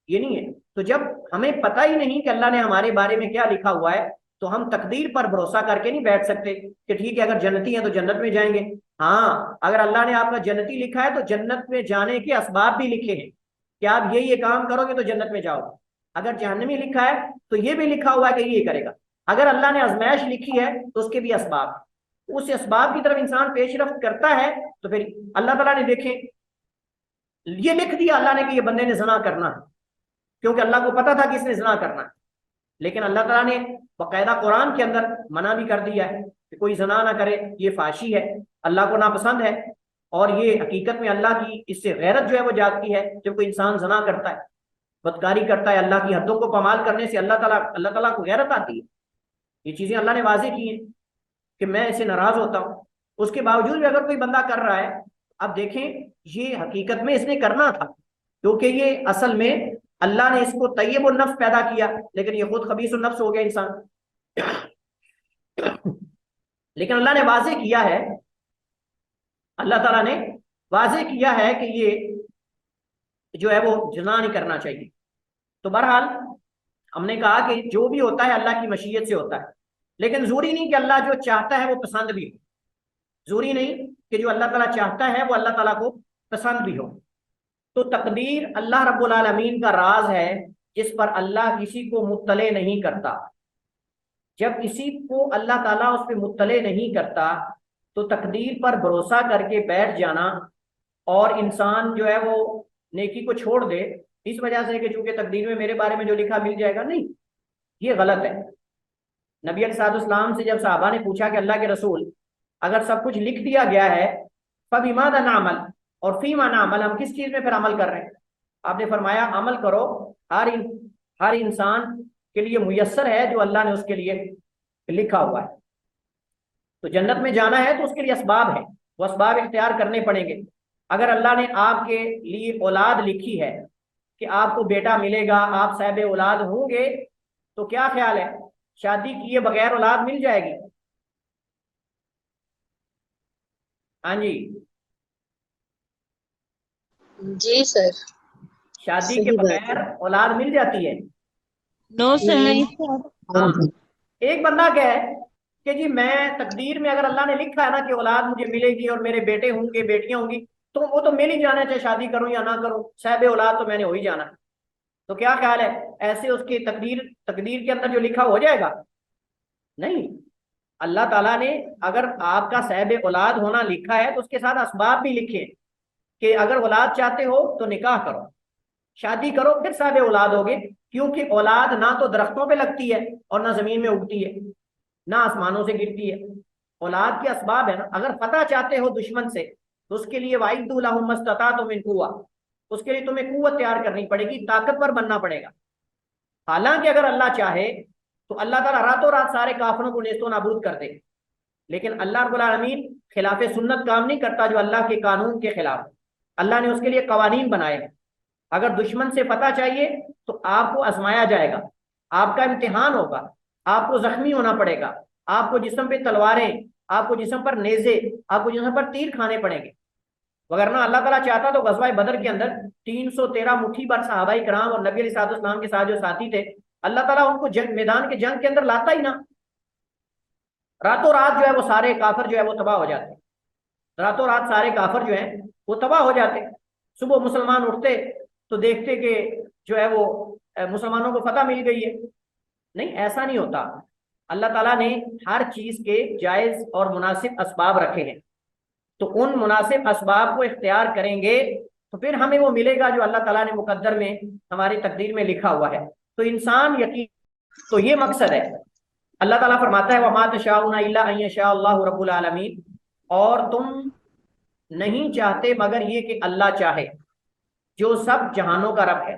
یہ نہیں ہے۔ تو جب ہمیں پتہ ہی نہیں کہ اللہ نے ہمارے بارے میں کیا لکھا ہوا ہے، تو ہم تقدیر پر بھروسہ کر کے نہیں بیٹھ سکتے کہ ٹھیک ہے اگر جنتی ہیں تو جنت میں جائیں گے۔ ہاں، اگر اللہ نے آپ کا جنتی لکھا ہے تو جنت میں جانے کے اسباب بھی لکھے ہیں کہ آپ یہ کام کرو گے تو جنت میں جاؤ گے۔ اگر جہنمی لکھا ہے تو یہ بھی لکھا ہوا ہے کہ یہ کرے گا۔ اگر اللہ نے آزمائش لکھی ہے تو اس کے بھی اسباب، اس اسباب کی طرف انسان پیش رفت کرتا ہے تو پھر اللہ تعالیٰ نے دیکھیں یہ لکھ دیا اللہ نے کہ یہ بندے نے زنا کرنا ہے، کیونکہ اللہ کو پتا تھا کہ اس نے زنا کرنا ہے، لیکن اللہ تعالیٰ نے باقاعدہ قرآن کے اندر منع بھی کر دیا ہے کہ کوئی زنا نہ کرے، یہ فحشی ہے، اللہ کو ناپسند ہے، اور یہ حقیقت میں اللہ کی اس سے غیرت جو ہے وہ جاگتی ہے جب کوئی انسان زنا کرتا ہے، بدکاری کرتا ہے، اللہ کی حدوں کو پامال کرنے سے اللہ تعالیٰ کو غیرت آتی ہے۔ یہ چیزیں اللہ نے واضح کی ہیں کہ میں اسے ناراض ہوتا ہوں، اس کے باوجود بھی اگر کوئی بندہ کر رہا ہے، اب دیکھیں یہ حقیقت میں اس نے کرنا تھا، کیونکہ یہ اصل میں اللہ نے اس کو طیب النفس پیدا کیا، لیکن یہ خود خبیث النفس ہو گیا انسان۔ لیکن اللہ نے واضح کیا ہے، اللہ تعالیٰ نے واضح کیا ہے کہ یہ جو ہے وہ جنا نہیں کرنا چاہیے۔ تو بہرحال ہم نے کہا کہ جو بھی ہوتا ہے اللہ کی مشیت سے ہوتا ہے، لیکن ضروری نہیں کہ اللہ جو چاہتا ہے وہ پسند بھی ہو، ضروری نہیں کہ جو اللہ تعالیٰ چاہتا ہے وہ اللہ تعالیٰ کو پسند بھی ہو۔ تو تقدیر اللہ رب العالمین کا راز ہے جس پر اللہ کسی کو مطلع نہیں کرتا۔ جب کسی کو اللہ تعالیٰ اس پہ مطلع نہیں کرتا تو تقدیر پر بھروسہ کر کے بیٹھ جانا اور انسان جو ہے وہ نیکی کو چھوڑ دے اس وجہ سے کہ چونکہ تقدیر میں میرے بارے میں جو لکھا مل جائے گا، نہیں، یہ غلط ہے۔ نبی علیہ السلام سے جب صحابہ نے پوچھا کہ اللہ کے رسول اگر سب کچھ لکھ دیا گیا ہے فَبِمَاذَا نَعْمَلُ، اور فِيمَا نَعْمَلُ، ہم کس چیز میں پھر عمل کر رہے ہیں؟ آپ نے فرمایا عمل کرو، ہر انسان کے لیے میسر ہے جو اللہ نے اس کے لیے لکھا ہوا ہے۔ تو جنت میں جانا ہے تو اس کے لیے اسباب ہیں، وہ اسباب اختیار کرنے پڑیں گے۔ اگر اللہ نے آپ کے لیے اولاد لکھی ہے کہ آپ کو بیٹا ملے گا، آپ صاحب اولاد ہوں گے، تو کیا خیال ہے شادی کیے بغیر اولاد مل جائے گی؟ ہاں جی، جی سر، شادی کے صحیح بات بغیر ہے۔ اولاد مل جاتی ہے؟ نو سر، نہیں سر۔ ہاں، ایک بندہ کہے کہ جی میں تقدیر میں اگر اللہ نے لکھا ہے نا کہ اولاد مجھے ملے گی اور میرے بیٹے ہوں گے، بیٹیاں ہوں گی، تو وہ تو مل ہی جانا، چاہے شادی کروں یا نہ کروں، صاحب اولاد تو میں نے ہو ہی جانا۔ تو کیا خیال ہے ایسے اس کی تقدیر کے اندر جو لکھا ہو جائے گا؟ نہیں، اللہ تعالیٰ نے اگر آپ کا صاحب اولاد ہونا لکھا ہے تو اس کے ساتھ اسباب بھی لکھے کہ اگر اولاد چاہتے ہو تو نکاح کرو، شادی کرو، پھر صاحب اولاد ہوگے، کیونکہ اولاد نہ تو درختوں پہ لگتی ہے اور نہ زمین میں اگتی ہے، نہ آسمانوں سے گرتی ہے۔ اولاد کے اسباب ہے نا، اگر فتح چاہتے ہو دشمن سے تو اس کے لیے وَأَعِدُّوا لَهُم مَا اسْتَطَعْتُم مِّن قُوَّةٍ، اس کے لیے تمہیں قوت تیار کرنی پڑے گی، طاقتور بننا پڑے گا۔ حالانکہ اگر اللہ چاہے تو اللہ تعالیٰ راتوں رات سارے کافروں کو نیست و نابود کر دے، لیکن اللہ رب العالمین خلاف سنت کام نہیں کرتا جو اللہ کے قانون کے خلاف۔ اللہ نے اس کے لیے قوانین بنائے ہیں۔ اگر دشمن سے فتح چاہیے تو آپ کو آزمایا جائے گا، آپ کا امتحان ہوگا، آپ کو زخمی ہونا پڑے گا، آپ کو جسم پہ تلواریں، آپ کو جسم پر نیزے، آپ کو جسم پر تیر کھانے پڑیں گے۔ وگرنہ اللہ تعالیٰ چاہتا تو غزوہ بدر کے اندر 313 مٹھی بھر صحابہ کرام اور نبی علیہ السلام کے ساتھ جو ساتھی تھے، اللہ تعالیٰ ان کو میدان کے جنگ کے اندر لاتا ہی نہ، راتوں رات جو ہے وہ سارے کافر جو ہے وہ تباہ ہو جاتے، راتوں رات سارے کافر جو ہیں وہ تباہ ہو جاتے۔ صبح مسلمان اٹھتے تو دیکھتے کہ جو ہے وہ مسلمانوں کو فتح مل گئی ہے۔ نہیں، ایسا نہیں ہوتا۔ اللہ تعالیٰ نے ہر چیز کے جائز اور مناسب اسباب رکھے ہیں، تو ان مناسب اسباب کو اختیار کریں گے تو پھر ہمیں وہ ملے گا جو اللہ تعالیٰ نے مقدر میں ہماری تقدیر میں لکھا ہوا ہے۔ تو انسان یقین، تو یہ مقصد ہے۔ اللہ تعالیٰ فرماتا ہے وَمَا تَشَاءُونَ إِلَّا أَن يَشَاءَ اللَّهُ رَبُّ الْعَالَمِينَ، اور تم نہیں چاہتے مگر یہ کہ اللہ چاہے جو سب جہانوں کا رب ہے۔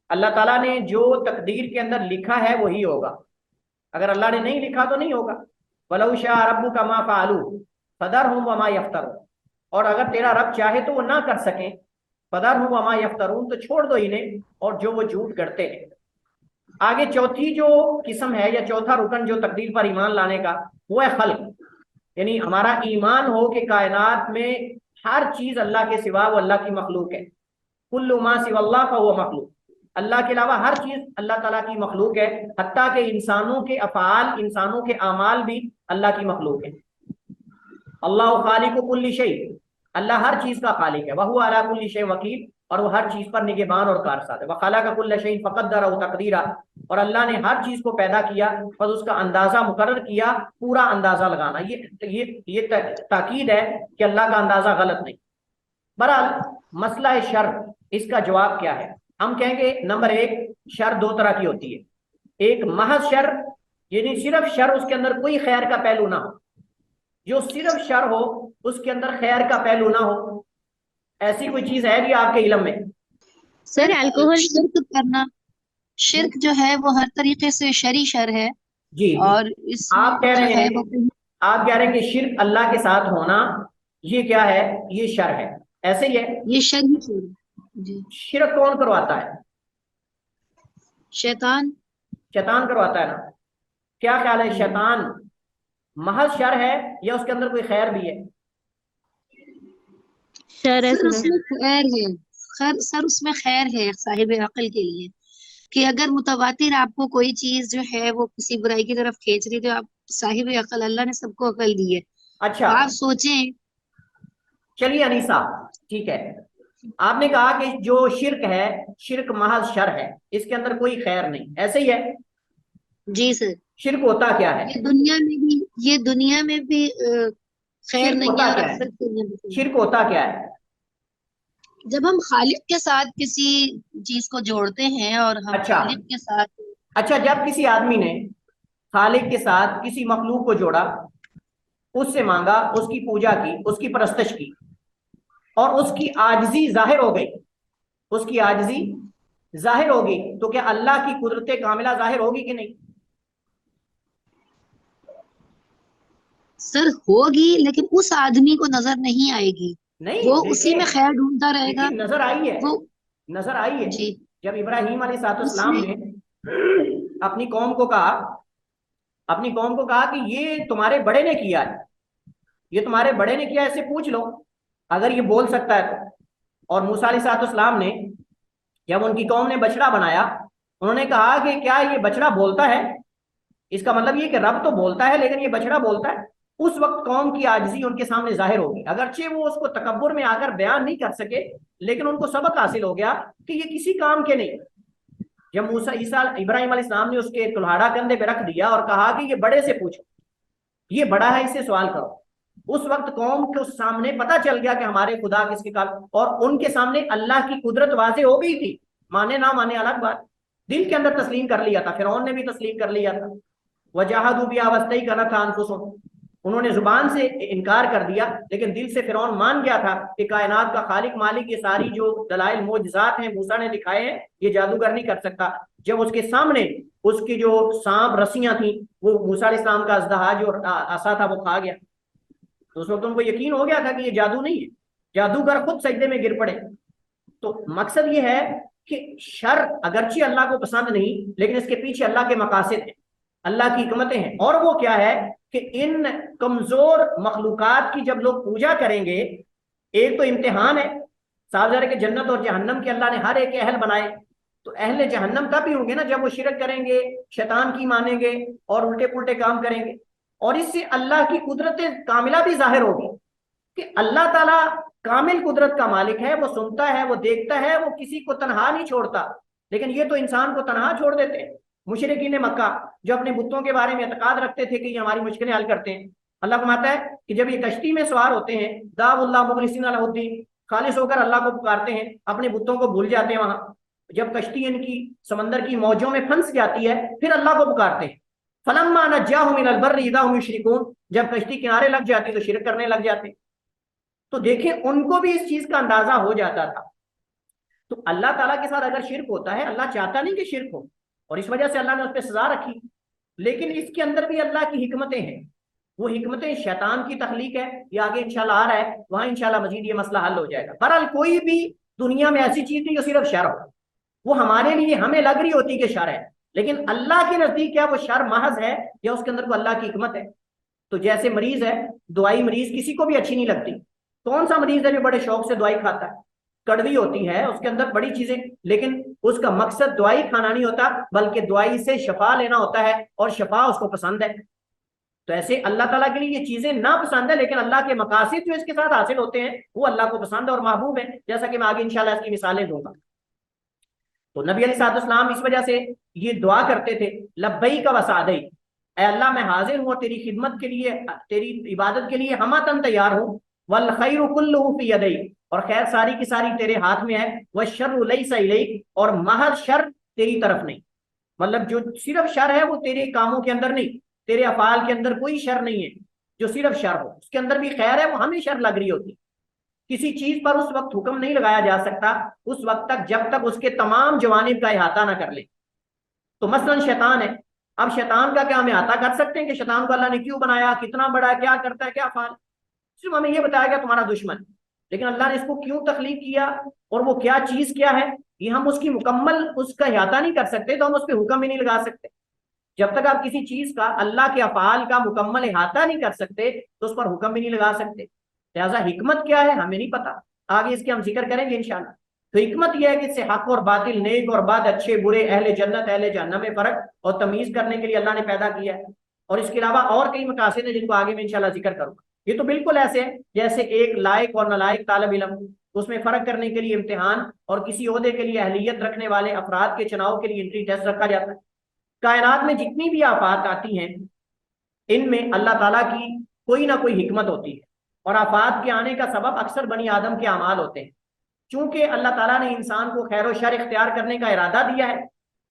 اللہ تعالیٰ نے جو تقدیر کے اندر لکھا ہے وہی ہوگا، اگر اللہ نے نہیں لکھا تو نہیں ہوگا۔ وَلَوْ شَاءَ رَبُّكَ مَا فَعَلُوهُ فَذَرْهُمْ وَمَا يَفْتَرُونَ، اور اگر تیرا رب چاہے تو وہ نہ کر سکیں، فَذَرْهُمْ وَمَا يَفْتَرُونَ، تو چھوڑ دو انہیں اور جو وہ جھوٹ گڑھتے ہیں۔ آگے چوتھی جو قسم ہے یا چوتھا رکن جو تقدیر پر ایمان لانے کا، وہ ہے خلق، یعنی ہمارا ایمان ہو کہ کائنات میں ہر چیز اللہ کے سوا وہ اللہ کی مخلوق ہے، کل ما سوى اللہ فهو مخلوق، اللہ کے علاوہ ہر چیز اللہ تعالیٰ کی مخلوق ہے، حتیٰ کہ انسانوں کے افعال، انسانوں کے اعمال بھی اللہ کی مخلوق ہے۔ اللہ خالق کل شیء، اللہ ہر چیز کا خالق ہے، وہو علی کل شیء وکیل، اور وہ ہر چیز پر نگہبان اور کارساز ہے، وخلق کل شیء فقدرہ تقدیرا، اور اللہ نے ہر چیز کو پیدا کیا بس اس کا اندازہ مقرر کیا، پورا اندازہ لگانا، یہ تاکید ہے کہ اللہ کا اندازہ غلط نہیں۔ بہرحال مسئلہ شر، اس کا جواب کیا ہے؟ ہم کہیں گے نمبر ایک، شر دو طرح کی ہوتی ہے، ایک محض شر، یعنی صرف شر، اس کے اندر کوئی خیر کا پہلو نہ ہو، جو صرف شر ہو اس کے اندر خیر کا پہلو نہ ہو، ایسی کوئی چیز ہے بھی آپ کے علم میں؟ سر الکوہل شرک کرنا، شرک جو ہے وہ ہر طریقے سے شرعی شر ہے، جی اور اس میں آپ کہہ جو رہے ہے ہیں، وہ آپ کہہ رہے ہیں کہ شرک اللہ کے ساتھ ہونا یہ کیا ہے؟ یہ شر ہے، ایسے ہی ہے؟ یہ شرعی شر ہے جی۔ شرک کون کرواتا ہے؟ شیطان۔ شیطان کرواتا ہے نا؟ کیا خیال ہے، شیطان محض شر ہے یا اس کے اندر کوئی خیر بھی ہے؟ شر ہے سر اس سر۔ میں خیر ہے، سر اس میں خیر ہے صاحب عقل کے لیے، کہ اگر متواتر آپ کو کوئی چیز جو ہے وہ کسی برائی کی طرف کھینچ رہی، تو آپ صاحب عقل، اللہ نے سب کو عقل دی ہے، اچھا آپ سوچیں۔ چلیے انیسا، ٹھیک ہے، آپ نے کہا کہ جو شرک ہے، شرک محض شر ہے، اس کے اندر کوئی خیر نہیں، ایسے ہی ہے؟ جی سر۔ شرک ہوتا کیا ہے؟ یہ دنیا میں بھی خیر شرک نہیں ہوتا ہے، اور کیا ہے؟ آخرت کے لیے بھی خیر شرک ہوتا کیا ہے؟ جب ہم خالق کے ساتھ کسی چیز کو جوڑتے ہیں، اور ہم اچھا خالق کے ساتھ اچھا، جب کسی آدمی نے خالق کے ساتھ کسی مخلوق کو جوڑا، اس سے مانگا، اس کی پوجا کی، اس کی پرستش کی، اور اس کی عاجزی ظاہر ہو گئی، اس کی عاجزی ظاہر ہوگی، تو کیا اللہ کی قدرت کاملہ ظاہر ہوگی کہ نہیں؟ سر ہوگی، لیکن اس آدمی کو نظر نہیں آئے گی، نہیں، وہ دیکھیں، اسی میں خیر ڈھونڈتا رہے گا۔ لیکن نظر آئی ہے، وہ نظر آئی ہے، جی جب ابراہیم علیہ اس السلام میں نے اپنی قوم کو کہا کہ یہ تمہارے بڑے نے کیا ہے، یہ تمہارے بڑے نے کیا ہے، اسے پوچھ لو اگر یہ بول سکتا ہے تو۔ اور موسیٰ علیہ السلام نے جب ان کی قوم نے بچڑا بنایا، انہوں نے کہا کہ کیا یہ بچڑا بولتا ہے؟ اس کا مطلب یہ کہ رب تو بولتا ہے لیکن یہ بچڑا بولتا ہے۔ اس وقت قوم کی عاجزی ان کے سامنے ظاہر ہوگی، اگرچہ وہ اس کو تکبر میں آ کر بیان نہیں کر سکے، لیکن ان کو سبق حاصل ہو گیا کہ یہ کسی کام کے نہیں۔ جب ابراہیم علیہ السلام نے اس کے کلہاڑا کندھے پہ رکھ دیا اور کہا کہ یہ بڑے سے پوچھو، یہ بڑا ہے، اس سے سوال کرو، اس وقت قوم کے سامنے پتہ چل گیا کہ ہمارے خدا کس کے کام، اور ان کے سامنے اللہ کی قدرت واضح ہو گئی تھی، مانے نہ مانے الگ بات، دل کے اندر تسلیم کر لیا تھا، فرعون نے بھی تسلیم کر لیا تھا، وجاہدوا بہا واستیقنتھا انفسہم، انہوں نے زبان سے انکار کر دیا لیکن دل سے فرعون مان گیا تھا کہ کائنات کا خالق مالک یہ ساری جو دلائل معجزات ہیں موسیٰ نے دکھائے ہیں، یہ جادوگر نہیں کر سکتا۔ جب اس کے سامنے اس کی جو سانپ رسیاں تھیں، وہ موسیٰ علیہ السلام کا اژدہا جو عصا تھا وہ کھا گیا، تو اس وقت ان کو یقین ہو گیا تھا کہ یہ جادو نہیں ہے، جادوگر خود سجدے میں گر پڑے۔ تو مقصد یہ ہے کہ شر اگرچہ اللہ کو پسند نہیں، لیکن اس کے پیچھے اللہ کے مقاصد ہیں، اللہ کی حکمتیں ہیں، اور وہ کیا ہے کہ ان کمزور مخلوقات کی جب لوگ پوجا کریں گے، ایک تو امتحان ہے، صاحب ظاہر کہ جنت اور جہنم کے اللہ نے ہر ایک اہل بنائے، تو اہل جہنم تب ہی ہوں گے نا جب وہ شرک کریں گے، شیطان کی مانیں گے اور الٹے پلٹے کام کریں گے، اور اس سے اللہ کی قدرت کاملہ بھی ظاہر ہوگی کہ اللہ تعالیٰ کامل قدرت کا مالک ہے، وہ سنتا ہے، وہ دیکھتا ہے، وہ کسی کو تنہا نہیں چھوڑتا، لیکن یہ تو انسان کو تنہا چھوڑ دیتے ہیں۔ مشرکین مکہ جو اپنے بتوں کے بارے میں اعتقاد رکھتے تھے کہ یہ ہماری مشکلیں حل کرتے ہیں، اللہ فرماتا ہے کہ جب یہ کشتی میں سوار ہوتے ہیں، دعوا اللہ مخلصین لہ الدین، خالص ہو کر اللہ کو پکارتے ہیں، اپنے بتوں کو بھول جاتے ہیں، وہاں جب کشتی ان کی سمندر کی موجوں میں پھنس جاتی ہے پھر اللہ کو پکارتے ہیں، فلما نجاہم الی البر اذا ہم یشرکون، جب کشتی کنارے لگ جاتی تو شرک کرنے لگ جاتے۔ تو دیکھیں ان کو بھی اس چیز کا اندازہ ہو جاتا تھا۔ تو اللہ تعالیٰ کے ساتھ اگر شرک ہوتا ہے، اللہ چاہتا نہیں کہ شرک ہو، اور اس وجہ سے اللہ نے اس پہ سزا رکھی، لیکن اس کے اندر بھی اللہ کی حکمتیں ہیں، وہ حکمتیں شیطان کی تخلیق ہے، یہ آگے انشاءاللہ آ رہا ہے، وہاں انشاءاللہ مزید یہ مسئلہ حل ہو جائے گا۔ بہرحال کوئی بھی دنیا میں ایسی چیز نہیں جو صرف شر ہو، وہ ہمارے لیے ہمیں لگ رہی ہوتی کہ شر ہے، لیکن اللہ کے نزدیک کیا وہ شر محض ہے یا اس کے اندر کوئی اللہ کی حکمت ہے؟ تو جیسے مریض ہے، دوائی مریض کسی کو بھی اچھی نہیں لگتی، کون سا مریض ہے جو بڑے شوق سے دوائی کھاتا ہے؟ کڑوی ہوتی ہے، اس کے اندر بڑی چیزیں، لیکن اس کا مقصد دوائی کھانا نہیں ہوتا بلکہ دوائی سے شفا لینا ہوتا ہے، اور شفا اس کو پسند ہے۔ تو ایسے اللہ تعالیٰ کے لیے یہ چیزیں ناپسند ہے، لیکن اللہ کے مقاصد جو اس کے ساتھ حاصل ہوتے ہیں وہ اللہ کو پسند اور محبوب ہیں، جیسا کہ میں آگے انشاءاللہ اس کی مثالیں دوں گا۔ تو نبی علیہ السلام اس وجہ سے یہ دعا کرتے تھے، لبیک و سعدیک، اے اللہ میں حاضر ہوں اور تیری خدمت کے لیے، تیری عبادت کے لیے ہماتن تیار ہوں، والخیر کلہ فی یدیک، اور خیر ساری کی ساری تیرے ہاتھ میں ہے، والشر لیس الیک، اور محض شر تیری طرف نہیں، مطلب جو صرف شر ہے وہ تیرے کاموں کے اندر نہیں، تیرے افعال کے اندر کوئی شر نہیں ہے جو صرف شر ہو، اس کے اندر بھی خیر ہے، وہ ہمیں شر لگ رہی ہوتی۔ کسی چیز پر اس وقت حکم نہیں لگایا جا سکتا اس وقت تک جب تک اس کے تمام جوانب کا احاطہ نہ کر لے۔ تو مثلا شیطان ہے، اب شیطان کا کیا ہم احاطہ کر سکتے ہیں کہ شیطان کو اللہ نے کیوں بنایا، کتنا بڑا ہے، کیا کرتا ہے، کیا افعال؟ صرف ہمیں یہ بتایا گیا تمہارا دشمن، لیکن اللہ نے اس کو کیوں تخلیق کیا اور وہ کیا چیز کیا ہے یہ ہم اس کی مکمل اس کا احاطہ نہیں کر سکتے، تو ہم اس پہ حکم ہی نہیں لگا سکتے۔ جب تک آپ کسی چیز کا، اللہ کے افعال کا مکمل احاطہ نہیں کر سکتے تو اس پر حکم بھی نہیں لگا سکتے۔ لہٰذا حکمت کیا ہے ہمیں نہیں پتا، آگے اس کے ہم ذکر کریں گے انشاءاللہ۔ تو حکمت یہ ہے کہ اس سے حق اور باطل، نیک اور بد، اچھے برے، اہل جنت اہل جہنم میں فرق اور تمیز کرنے کے لیے اللہ نے پیدا کیا ہے، اور اس کے علاوہ اور کئی مقاصد ہیں جن کو آگے میں انشاءاللہ ذکر کروں گا۔ یہ تو بالکل ایسے ہے جیسے ایک لائق اور نالائق طالب علم، اس میں فرق کرنے کے لیے امتحان، اور کسی عہدے کے لیے اہلیت رکھنے والے افراد کے چناؤ کے لیے انٹری ٹیسٹ رکھا جاتا ہے۔ کائنات میں جتنی بھی آفات آتی ہیں ان میں اللہ تعالیٰ کی کوئی نہ کوئی حکمت ہوتی ہے، اور آفات کے آنے کا سبب اکثر بنی آدم کے اعمال ہوتے ہیں۔ چونکہ اللہ تعالیٰ نے انسان کو خیر و شر اختیار کرنے کا ارادہ دیا ہے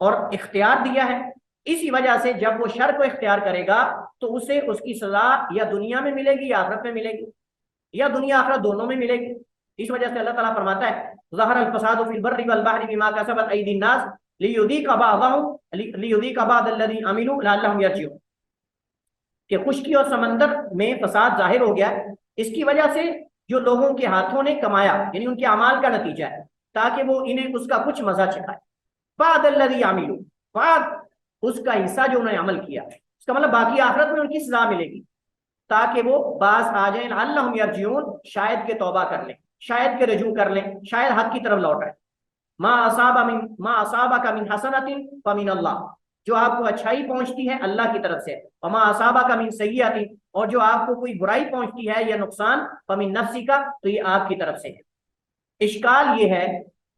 اور اختیار دیا ہے، اسی وجہ سے جب وہ شر کو اختیار کرے گا تو اسے اس کی سزا یا دنیا میں ملے گی یا آخرت میں ملے گی، یا دنیا آخرت دونوں میں ملے گی۔ اس وجہ سے اللہ تعالیٰ فرماتا ہے ظہر الفساد فی البر والبحر بما کسبت ایدی الناس لیذیق بعض الذی عملوا لعلہم یرجعون، کہ خشکی اور سمندر میں فساد ظاہر ہو گیا اس کی وجہ سے جو لوگوں کے ہاتھوں نے کمایا، یعنی ان کے اعمال کا نتیجہ ہے، تاکہ وہ انہیں اس کا کچھ مزہ چکھائے۔ بعد الذی عملوا، بعد اس کا حصہ جو انہوں نے عمل کیا، اس کا مطلب باقی آخرت میں ان کی سزا ملے گی، تاکہ وہ باز آ جائیں، لعلہم یرجعون، شاید کہ توبہ کر لیں، شاید کہ رجوع کر لیں، شاید حق کی طرف لوٹ آئے۔ ما اصابک من حسنۃ فمن اللہ، جو آپ کو اچھائی پہنچتی ہے اللہ کی طرف سے، وما اصابک من سیئۃ، اور جو آپ کو کوئی برائی پہنچتی ہے یا نقصان، فمن نفسک، تو یہ آپ کی طرف سے ہے۔ اشکال یہ ہے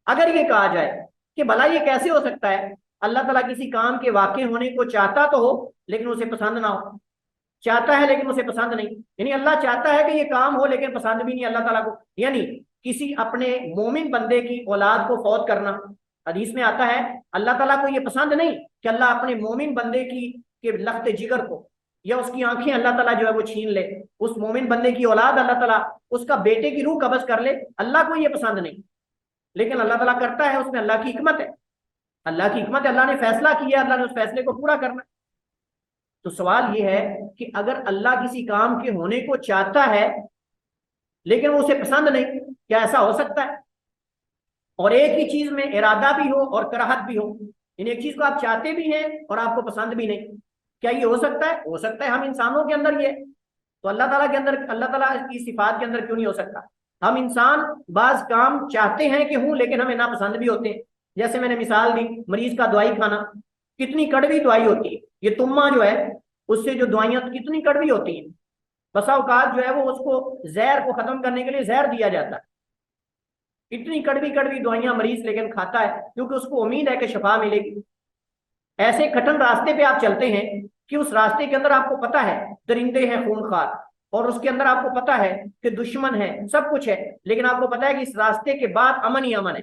اگر یہ کہا جائے کہ بھلا یہ کیسے ہو سکتا ہے، اللہ تعالیٰ کسی کام کے واقع ہونے کو چاہتا تو ہو لیکن اسے پسند نہ ہو، چاہتا ہے لیکن اسے پسند نہیں، یعنی اللہ چاہتا ہے کہ یہ کام ہو لیکن پسند بھی نہیں اللہ تعالیٰ کو، یعنی کسی اپنے مومن بندے کی اولاد کو فوت کرنا، حدیث میں آتا ہے اللہ تعالیٰ کو یہ پسند نہیں کہ اللہ اپنے مومن بندے کی لخت جگر کو یا اس کی آنکھیں اللہ تعالیٰ جو ہے وہ چھین لے، اس مومن بندے کی اولاد اللہ تعالیٰ اس کا بیٹے کی روح قبض کر لے، اللہ کو یہ پسند نہیں، لیکن اللہ تعالیٰ کرتا ہے، اس میں اللہ کی حکمت ہے، اللہ کی حکمت ہے، اللہ نے فیصلہ کیا، اللہ نے اس فیصلے کو پورا کرنا۔ تو سوال یہ ہے کہ اگر اللہ کسی کام کے ہونے کو چاہتا ہے لیکن وہ اسے پسند نہیں، کیا ایسا ہو سکتا ہے؟ اور ایک ہی چیز میں ارادہ بھی ہو اور کراہت بھی ہو، یعنی ایک چیز کو آپ چاہتے بھی ہیں اور آپ کو پسند بھی نہیں، کیا یہ ہو سکتا ہے؟ ہو سکتا ہے، ہم انسانوں کے اندر یہ، تو اللہ تعالیٰ کے اندر، اللہ تعالیٰ کی صفات کے اندر کیوں نہیں ہو سکتا؟ ہم انسان بعض کام چاہتے ہیں کہ ہوں لیکن ہمیں ناپسند بھی ہوتے ہیں، جیسے میں نے مثال دی مریض کا دوائی کھانا، کتنی کڑوی دوائی ہوتی ہے، یہ تما جو ہے اس سے جو دوائیاں کتنی کڑوی ہوتی ہیں، بسا اوقات جو ہے وہ اس کو زہر کو ختم کرنے کے لیے زہر دیا جاتا ہے، اتنی کڑوی کڑوی دوائیاں مریض لیکن کھاتا ہے کیونکہ اس کو امید ہے کہ شفا ملے گی۔ ایسے کٹن راستے پہ آپ چلتے ہیں کہ اس راستے کے اندر آپ کو پتا ہے درندے ہیں خونخوار، اور اس کے اندر آپ کو پتا ہے کہ دشمن ہے، سب کچھ ہے، لیکن آپ کو پتا ہے کہ اس راستے کے بعد امن ہی امن ہے،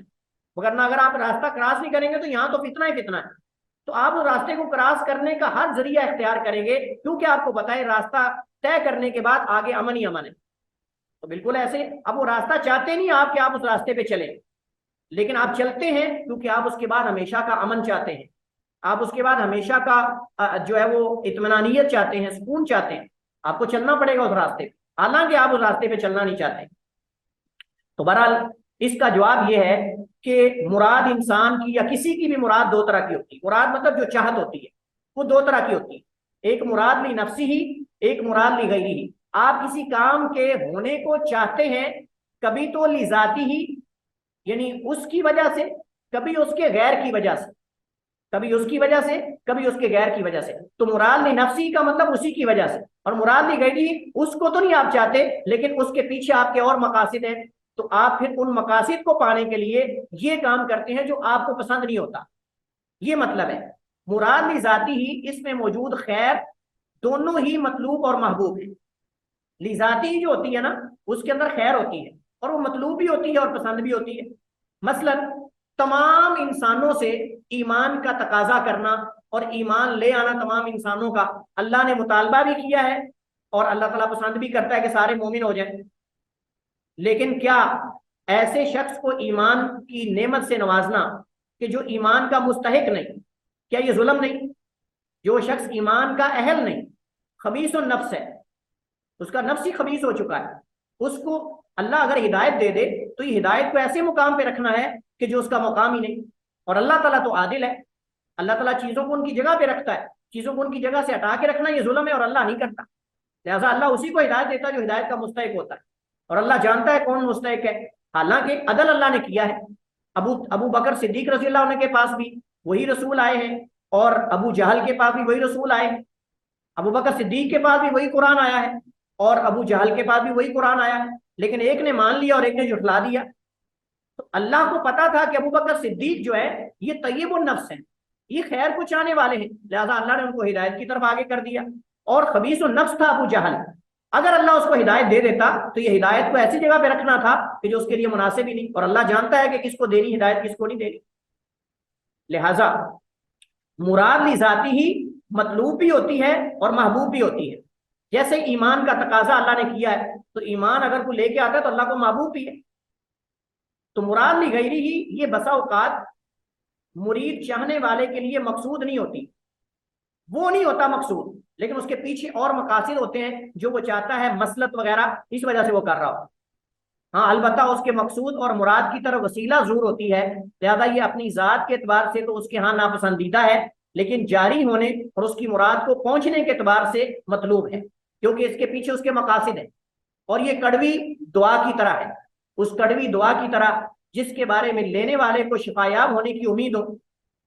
وگرنہ اگر آپ راستہ کراس نہیں کریں گے تو یہاں تو فتنہ ہی فتنہ ہے، تو آپ اس راستے کو کراس کرنے کا ہر ذریعہ اختیار کریں گے کیونکہ آپ کو پتا ہے راستہ طے کرنے کے بعد آگے امن ہی امن ہے۔ تو بالکل ایسے اب وہ راستہ چاہتے نہیں آپ کہ آپ اس راستے پہ چلیں، لیکن آپ چلتے ہیں کیونکہ آپ اس کے بعد ہمیشہ کا امن چاہتے ہیں، آپ اس کے بعد ہمیشہ کا جو ہے وہ اطمینانیت چاہتے ہیں، سکون چاہتے ہیں، آپ کو چلنا پڑے گا اس راستے پہ، حالانکہ آپ اس راستے پہ چلنا نہیں چاہتے۔ تو بہرحال اس کا جواب یہ ہے کہ مراد انسان کی یا کسی کی بھی مراد دو طرح کی ہوتی ہے. مراد مطلب جو چاہت ہوتی ہے وہ دو طرح کی ہوتی ہے. ایک مراد لی نفسی ہی، ایک مراد لی غیری ہی. آپ کسی کام کے ہونے کو چاہتے ہیں، کبھی تو لی ذاتی ہی یعنی اس کی وجہ سے، کبھی اس کے غیر کی وجہ سے، کبھی اس کی وجہ سے، کبھی اس کے غیر کی وجہ سے. تو مراد لی نفسی کا مطلب اسی کی وجہ سے، اور مراد لی غیری اس کو تو نہیں آپ چاہتے لیکن اس کے پیچھے آپ کے اور مقاصد ہیں، تو آپ پھر ان مقاصد کو پانے کے لیے یہ کام کرتے ہیں جو آپ کو پسند نہیں ہوتا. یہ مطلب ہے. مراد لی ذاتی ہی، اس میں موجود خیر دونوں ہی مطلوب اور محبوب ہیں. لی ذاتی ہی جو ہوتی ہے نا اس کے اندر خیر ہوتی ہے اور وہ مطلوب بھی ہوتی ہے اور پسند بھی ہوتی ہے. مثلا تمام انسانوں سے ایمان کا تقاضا کرنا اور ایمان لے آنا تمام انسانوں کا اللہ نے مطالبہ بھی کیا ہے اور اللہ تعالیٰ پسند بھی کرتا ہے کہ سارے مومن ہو جائیں. لیکن کیا ایسے شخص کو ایمان کی نعمت سے نوازنا کہ جو ایمان کا مستحق نہیں، کیا یہ ظلم نہیں؟ جو شخص ایمان کا اہل نہیں، خبیث النفس ہے، اس کا نفس ہی خبیث ہو چکا ہے، اس کو اللہ اگر ہدایت دے دے تو یہ ہدایت کو ایسے مقام پہ رکھنا ہے کہ جو اس کا مقام ہی نہیں. اور اللہ تعالیٰ تو عادل ہے، اللہ تعالیٰ چیزوں کو ان کی جگہ پہ رکھتا ہے. چیزوں کو ان کی جگہ سے ہٹا کے رکھنا یہ ظلم ہے اور اللہ نہیں کرتا. لہٰذا اللہ اسی کو ہدایت دیتا ہے جو ہدایت کا مستحق ہوتا ہے، اور اللہ جانتا ہے کون مستحق ہے. حالانکہ عدل اللہ نے کیا ہے. ابو بکر صدیق رضی اللہ عنہ کے پاس بھی وہی رسول آئے ہیں اور ابو جہل کے پاس بھی وہی رسول آئے ہیں. ابو بکر صدیق کے پاس بھی وہی قرآن آیا ہے اور ابو جہل کے پاس بھی وہی قرآن آیا ہے، لیکن ایک نے مان لیا اور ایک نے جھٹلا دیا. تو اللہ کو پتا تھا کہ ابو بکر صدیق جو ہے یہ طیب النفس ہیں، یہ خیر کو چاہنے والے ہیں، لہذا اللہ نے ان کو ہدایت کی طرف آگے کر دیا. اور خبیث النفس تھا ابو جہل، اگر اللہ اس کو ہدایت دے دیتا تو یہ ہدایت کو ایسی جگہ پہ رکھنا تھا کہ جو اس کے لیے مناسب ہی نہیں، اور اللہ جانتا ہے کہ کس کو دینی ہدایت کس کو نہیں دینی. لہذا مراد لی ذاتی ہی مطلوب بھی ہوتی ہے اور محبوب بھی ہوتی ہے. جیسے ایمان کا تقاضا اللہ نے کیا ہے تو ایمان اگر کوئی لے کے آتا ہے تو اللہ کو محبوب بھی ہے. تو مراد لی غیری ہی یہ بسا اوقات مرید چاہنے والے کے لیے مقصود نہیں ہوتی، وہ نہیں ہوتا مقصود، لیکن اس کے پیچھے اور مقاصد ہوتے ہیں جو وہ چاہتا ہے، مسلط وغیرہ، اس وجہ سے وہ کر رہا ہو. ہاں البتہ اس کے مقصود اور مراد کی طرف وسیلہ ضرور ہوتی ہے، لہذا یہ اپنی ذات کے اعتبار سے تو اس کے ہاں ناپسندیدہ ہے، لیکن جاری ہونے اور اس کی مراد کو پہنچنے کے اعتبار سے مطلوب ہے، کیونکہ اس کے پیچھے اس کے مقاصد ہیں. اور یہ کڑوی دعا کی طرح ہے، اس کڑوی دعا کی طرح جس کے بارے میں لینے والے کو شفایاب ہونے کی امید ہو،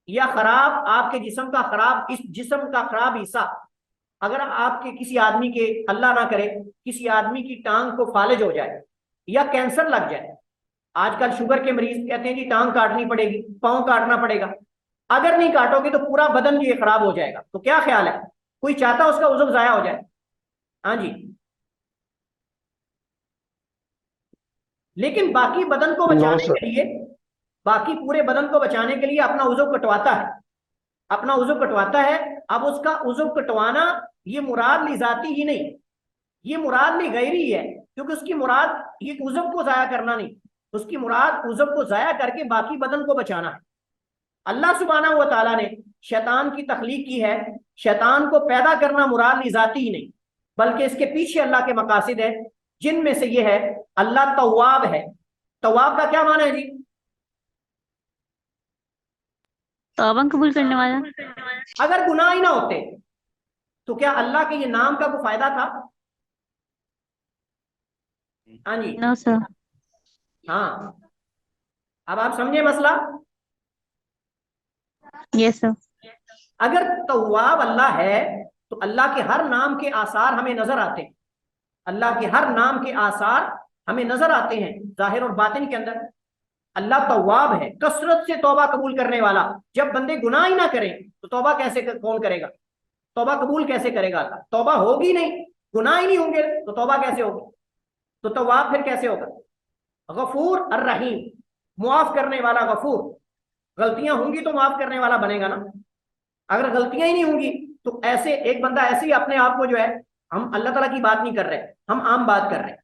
یا خراب آپ کے جسم کا خراب، اس جسم کا خراب حصہ اگر آپ کے کسی آدمی کے، اللہ نہ کرے کسی آدمی کی ٹانگ کو فالج ہو جائے یا کینسر لگ جائے. آج کل شوگر کے مریض کہتے ہیں جی ٹانگ کاٹنی پڑے گی، پاؤں کاٹنا پڑے گا، اگر نہیں کاٹو گے تو پورا بدن یہ خراب ہو جائے گا. تو کیا خیال ہے، کوئی چاہتا اس کا عضو ضائع ہو جائے؟ ہاں جی. لیکن باقی بدن کو بچانے کے لیے، باقی پورے بدن کو بچانے کے لیے اپنا عضو کٹواتا ہے، اپنا عضو کٹواتا ہے. اب اس کا عضو کٹوانا یہ مراد لی ذاتی ہی نہیں، یہ مراد لی غیری ہے، کیونکہ اس کی مراد یہ عضو کو ضائع کرنا نہیں، اس کی مراد عضو کو ضائع کر کے باقی بدن کو بچانا ہے. اللہ سبحانہ و تعالیٰ نے شیطان کی تخلیق کی ہے، شیطان کو پیدا کرنا مراد لی ذاتی ہی نہیں بلکہ اس کے پیچھے اللہ کے مقاصد ہیں، جن میں سے یہ ہے اللہ تواب ہے. تواب کا کیا معنی ہے جی؟ توبہ قبول کرنے والا. اگر گناہ ہی نہ ہوتے تو کیا اللہ کے یہ نام کا کوئی فائدہ تھا؟ ہاں جی. نو سر. ہاں اب آپ سمجھے مسئلہ. یس سر. اگر تواب اللہ ہے تو اللہ کے ہر نام کے آثار ہمیں نظر آتے ہیں، اللہ کے ہر نام کے آثار ہمیں نظر آتے ہیں ظاہر اور باطن کے اندر. اللہ تواب ہے، کثرت سے توبہ قبول کرنے والا. جب بندے گناہ ہی نہ کریں تو توبہ کیسے کون کرے گا؟ توبہ قبول کیسے کرے گا اللہ؟ توبہ ہوگی نہیں، گناہ ہی نہیں ہوں گے تو توبہ کیسے ہوگی؟ تو تواب پھر کیسے ہوگا؟ غفور الرحیم، معاف کرنے والا غفور. غلطیاں ہوں گی تو معاف کرنے والا بنے گا نا. اگر غلطیاں ہی نہیں ہوں گی تو ایسے ایک بندہ ایسے ہی اپنے آپ کو جو ہے، ہم اللہ تعالیٰ کی بات نہیں کر رہے، ہم عام بات کر رہے ہیں.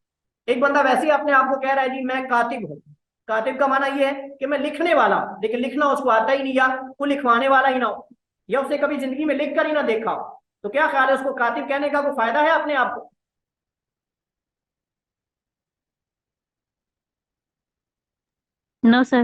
ایک بندہ ویسے ہی اپنے آپ کو کہہ رہا ہے جی میں کاتب ہوں. کاتب کا معنی یہ ہے کہ میں لکھنے والا ہوں، لیکن لکھنا اس کو آتا ہی نہیں، یا کوئی لکھوانے والا ہی نہ ہو، یا اسے کبھی زندگی میں لکھ کر ہی نہ دیکھا ہو. تو کیا خیال ہے، اس کو کاتب کہنے کا کوئی فائدہ ہے اپنے آپ کو؟ نو سر.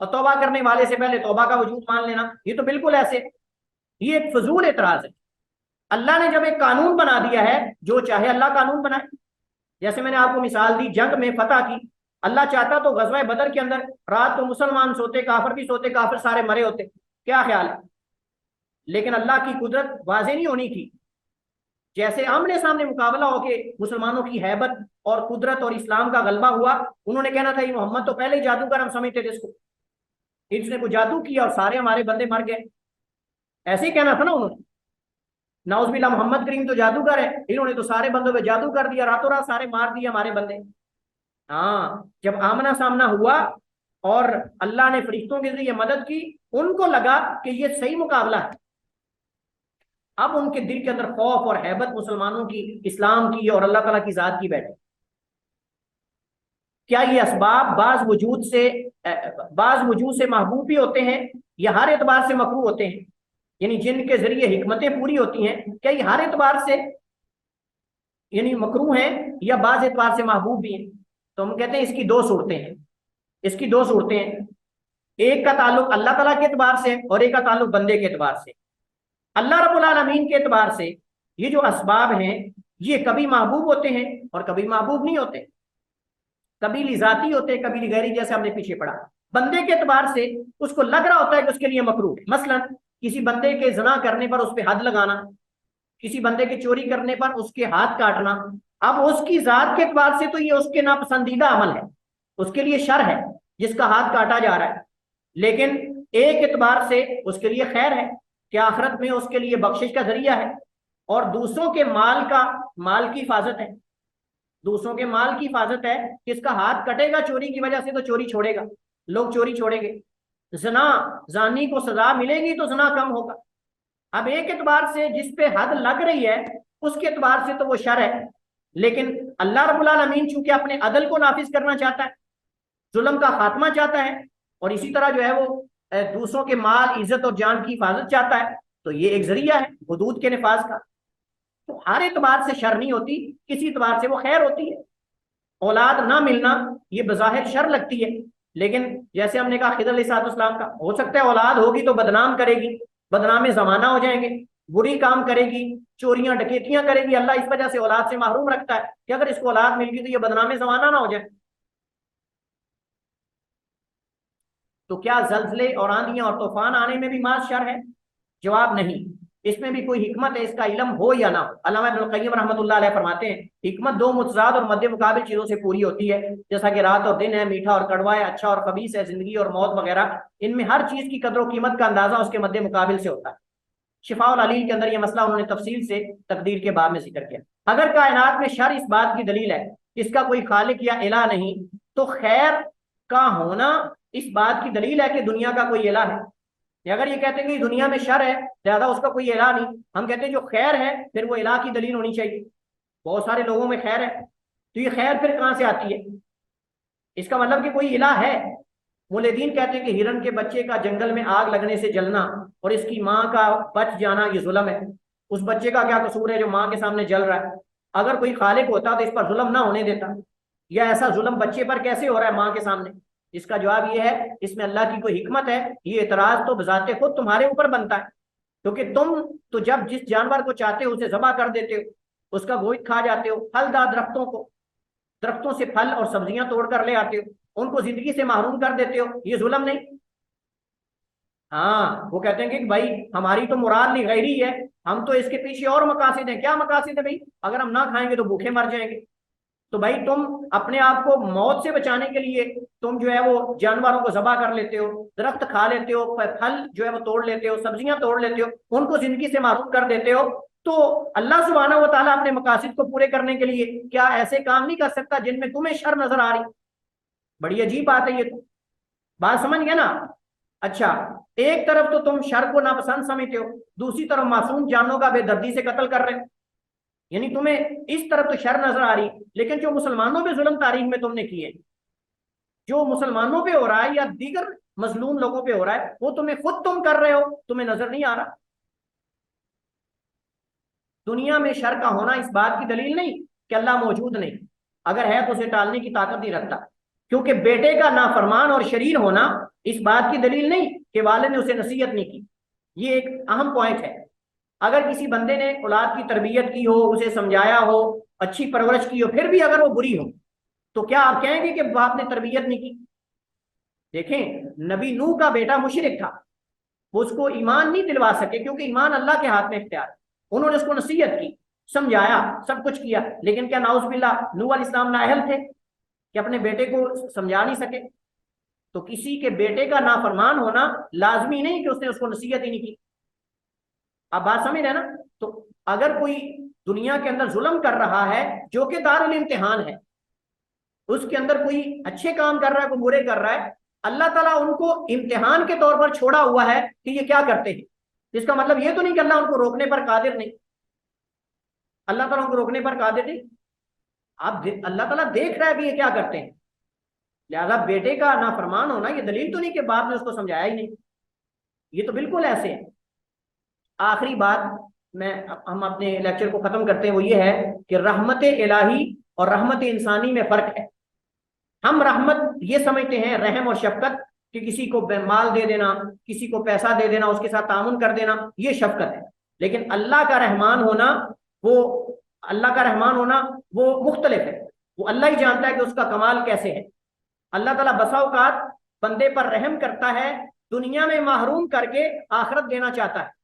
اور توبہ کرنے والے سے پہلے توبہ کا وجود مان لینا، یہ تو بالکل ایسے، یہ ایک فضول اعتراض ہے۔ اللہ نے جب ایک قانون بنا دیا ہے، جو چاہے اللہ قانون بنائے۔ جیسے میں نے آپ کو مثال دی جنگ میں فتح کی، اللہ چاہتا تو غزوہ بدر کے اندر رات کو مسلمان سوتے، کافر بھی سوتے، کافر سارے مرے ہوتے، کیا خیال ہے؟ لیکن اللہ کی قدرت واضح نہیں ہونی تھی۔ جیسے آمنے سامنے مقابلہ ہو کے مسلمانوں کی ہیبت اور قدرت اور اسلام کا غلبہ ہوا، انہوں نے کہنا تھا یہ محمد تو پہلے ہی جادوگر ہم سمجھتے تھے اس کو، اس نے کوئی جادو کیا اور سارے ہمارے بندے مر گئے، ایسے ہی کہنا تھا نا انہوں نے۔ نعوذ باللہ محمد کریم تو جادوگر ہے، انہوں نے تو سارے بندوں پہ جادو کر دیا، راتوں رات سارے مار دیے ہمارے بندے۔ ہاں، جب آمنا سامنا ہوا اور اللہ نے فرشتوں کے ذریعے مدد کی، ان کو لگا کہ یہ صحیح مقابلہ ہے۔ اب ان کے دل کے اندر خوف اور ہیبت مسلمانوں کی، اسلام کی اور اللہ تعالیٰ کی ذات کی بیٹھے۔ کیا یہ اسباب بعض وجود سے محبوب بھی ہوتے ہیں یا ہر اعتبار سے مکروہ ہوتے ہیں؟ یعنی جن کے ذریعے حکمتیں پوری ہوتی ہیں، کیا یہ ہر اعتبار سے یعنی مکروہ ہیں یا بعض اعتبار سے محبوب بھی ہیں؟ تو ہم کہتے ہیں اس کی دو صورتیں ہیں، ایک کا تعلق اللہ تعالیٰ کے اعتبار سے اور ایک کا تعلق بندے کے اعتبار سے۔ اللہ رب العالمین کے اعتبار سے یہ جو اسباب ہیں یہ کبھی محبوب ہوتے ہیں اور کبھی محبوب نہیں ہوتے، کبھی لذاتی ہوتے ہیں کبھی لغیری، جیسے ہم نے پیچھے پڑھا۔ بندے کے اعتبار سے اس کو لگ رہا ہوتا ہے کہ اس کے لیے مکروہ، مثلا کسی بندے کے زنا کرنے پر اس پہ حد لگانا، کسی بندے کے چوری کرنے پر اس کے ہاتھ کاٹنا، اب اس کی ذات کے اعتبار سے تو یہ اس کے ناپسندیدہ عمل ہے، اس کے لیے شر ہے جس کا ہاتھ کاٹا جا رہا ہے، لیکن ایک اعتبار سے اس کے لیے خیر ہے کہ آخرت میں اس کے لیے بخشش کا ذریعہ ہے، اور دوسروں کے مال کی حفاظت ہے، دوسروں کے مال کی حفاظت ہے کہ اس کا ہاتھ کٹے گا چوری کی وجہ سے تو چوری چھوڑے گا، لوگ چوری چھوڑیں گے، زانی کو سزا ملے گی تو زنا کم ہوگا۔ اب ایک اعتبار سے جس پہ حد لگ رہی ہے اس کے اعتبار سے تو وہ شر ہے، لیکن اللہ رب العالمین چونکہ اپنے عدل کو نافذ کرنا چاہتا ہے، ظلم کا خاتمہ چاہتا ہے، اور اسی طرح جو ہے وہ دوسروں کے مال، عزت اور جان کی حفاظت چاہتا ہے، تو یہ ایک ذریعہ ہے حدود کے نفاذ کا۔ تو ہر اعتبار سے شر نہیں ہوتی، کسی اعتبار سے وہ خیر ہوتی ہے۔ اولاد نہ ملنا یہ بظاہر شر لگتی ہے، لیکن جیسے ہم نے کہا خضر علیہ السلام کا، ہو سکتا ہے اولاد ہوگی تو بدنام کرے گی، بدنام زمانہ ہو جائیں گے، بری کام کرے گی، چوریاں ڈکیتیاں کرے گی، اللہ اس وجہ سے اولاد سے محروم رکھتا ہے کہ اگر اس کو اولاد مل گئی تو یہ بدنام زمانہ نہ ہو جائے۔ تو کیا زلزلے اور آندیاں اور طوفان آنے میں بھی محض شر ہے؟ جواب نہیں، اس میں بھی کوئی حکمت ہے، اس کا علم ہو یا نہ ہو۔ علامہ ابن القیم رحمۃ اللہ علیہ فرماتے ہیں حکمت دو متضاد اور مد مقابل چیزوں سے پوری ہوتی ہے، جیسا کہ رات اور دن ہے، میٹھا اور کڑوا ہے، اچھا اور خبیث ہے، زندگی اور موت وغیرہ، ان میں ہر چیز کی قدر و قیمت کا اندازہ اس کے مد مقابل سے ہوتا ہے۔ شفاء العلیل کے اندر یہ مسئلہ انہوں نے تفصیل سے تقدیر کے باب میں ذکر کیا۔ اگر کائنات میں شر اس بات کی دلیل ہے اس کا کوئی خالق یا الہ نہیں، تو خیر کا ہونا اس بات کی دلیل ہے کہ دنیا کا کوئی الہ ہے۔ اگر یہ کہتے ہیں کہ دنیا میں شر ہے لہذا اس کا کوئی الہ نہیں، ہم کہتے ہیں جو خیر ہے پھر وہ الہ کی دلیل ہونی چاہیے، بہت سارے لوگوں میں خیر ہے تو یہ خیر پھر کہاں سے آتی ہے؟ اس کا مطلب کہ کوئی الہ ہے۔ مولدین کہتے ہیں کہ ہرن کے بچے کا جنگل میں آگ لگنے سے جلنا اور اس کی ماں کا بچ جانا یہ ظلم ہے، اس بچے کا کیا قصور ہے جو ماں کے سامنے جل رہا ہے؟ اگر کوئی خالق ہوتا تو اس پر ظلم نہ ہونے دیتا، یا ایسا ظلم بچے پر کیسے ہو رہا ہے ماں کے سامنے؟ اس کا جواب یہ ہے اس میں اللہ کی کوئی حکمت ہے، یہ اعتراض تو بذات خود تمہارے اوپر بنتا ہے، کیونکہ تم تو جب جس جانور کو چاہتے ہو اسے ذبح کر دیتے ہو، اس کا گوشت کھا جاتے ہو، پھلدار درختوں سے پھل اور سبزیاں توڑ کر لے آتے ہو، ان کو زندگی سے محروم کر دیتے ہو، یہ ظلم نہیں؟ ہاں، وہ کہتے ہیں کہ بھائی ہماری تو مراد نہیں غیری ہے، ہم تو اس کے پیچھے اور مقاصد ہیں۔ کیا مقاصد ہے بھائی؟ اگر ہم نہ کھائیں گے تو بھوکے مر جائیں گے، تو بھائی تم اپنے آپ کو موت سے بچانے کے لیے تم جو ہے وہ جانوروں کو ذبح کر لیتے ہو، درخت کھا لیتے ہو، پھل جو ہے وہ توڑ لیتے ہو، سبزیاں توڑ لیتے ہو، ان کو زندگی سے محروم کر دیتے ہو، تو اللہ سبحانہ و تعالیٰ اپنے مقاصد کو پورے کرنے کے لیے کیا ایسے کام نہیں کر سکتا جن میں تمہیں شر نظر آ رہی؟ بڑی عجیب بات ہے یہ، تو بات سمجھ گئے نا؟ اچھا، ایک طرف تو تم شر کو ناپسند سمجھتے ہو، دوسری طرف معصوم جانوں کا بے دردی سے قتل کر رہے ہو، یعنی تمہیں اس طرف تو شر نظر آ رہی، لیکن جو مسلمانوں پہ ظلم تاریخ میں تم نے کیے، جو مسلمانوں پہ ہو رہا ہے یا دیگر مظلوم لوگوں پہ ہو رہا ہے، وہ تمہیں خود تم کر رہے ہو، تمہیں نظر نہیں آ رہا۔ دنیا میں شر کا ہونا اس بات کی دلیل نہیں کہ اللہ موجود نہیں، اگر ہے تو اسے ٹالنے کی طاقت نہیں رکھتا، کیونکہ بیٹے کا نافرمان اور شریر ہونا اس بات کی دلیل نہیں کہ والد نے اسے نصیحت نہیں کی. یہ ایک اہم پوائنٹ ہے. اگر کسی بندے نے اولاد کی تربیت کی ہو، اسے سمجھایا ہو، اچھی پرورش کی ہو، پھر بھی اگر وہ بری ہو تو کیا آپ کہیں گے کہ باپ نے تربیت نہیں کی؟ دیکھیں نبی نوح کا بیٹا مشرک تھا، وہ اس کو ایمان نہیں دلوا سکے کیونکہ ایمان اللہ کے ہاتھ میں اختیار ہے. انہوں نے اس کو نصیحت کی، سمجھایا، سب کچھ کیا، لیکن کیا نعوذ باللہ نوح علیہ السلام نااہل تھے کہ اپنے بیٹے کو سمجھا نہیں سکے؟ تو کسی کے بیٹے کا نافرمان ہونا لازمی نہیں کہ اس نے اس کو نصیحت ہی نہیں کی. آپ بات سمجھ رہے ہیں نا؟ تو اگر کوئی دنیا کے اندر ظلم کر رہا ہے جو کہ دارالامتحان ہے، اس کے اندر کوئی اچھے کام کر رہا ہے، کوئی برے کر رہا ہے، اللہ تعالیٰ ان کو امتحان کے طور پر چھوڑا ہوا ہے کہ یہ کیا کرتے ہیں. اس کا مطلب یہ تو نہیں کہ اللہ ان کو روکنے پر قادر نہیں. اللہ تعالیٰ ان کو روکنے پر قادر نہیں. اللہ تعالیٰ دیکھ رہا ہے کہ یہ کیا کرتے ہیں. لہذا بیٹے کا نافرمان ہونا یہ دلیل تو نہیں کہ باپ نے اس کو سمجھایا ہی نہیں. یہ تو بالکل ایسے ہے. آخری بات ہم اپنے لیکچر کو ختم کرتے ہیں، وہ یہ ہے کہ رحمت الہی اور رحمت انسانی میں فرق ہے. ہم رحمت یہ سمجھتے ہیں رحم اور شفقت کہ کسی کو مال دے دینا، کسی کو پیسہ دے دینا، اس کے ساتھ تعاون کر دینا، یہ شفقت ہے. لیکن اللہ کا رحمان ہونا وہ مختلف ہے. وہ اللہ ہی جانتا ہے کہ اس کا کمال کیسے ہے. اللہ تعالیٰ بسا اوقات بندے پر رحم کرتا ہے، دنیا میں محروم کر کے آخرت دینا چاہتا ہے.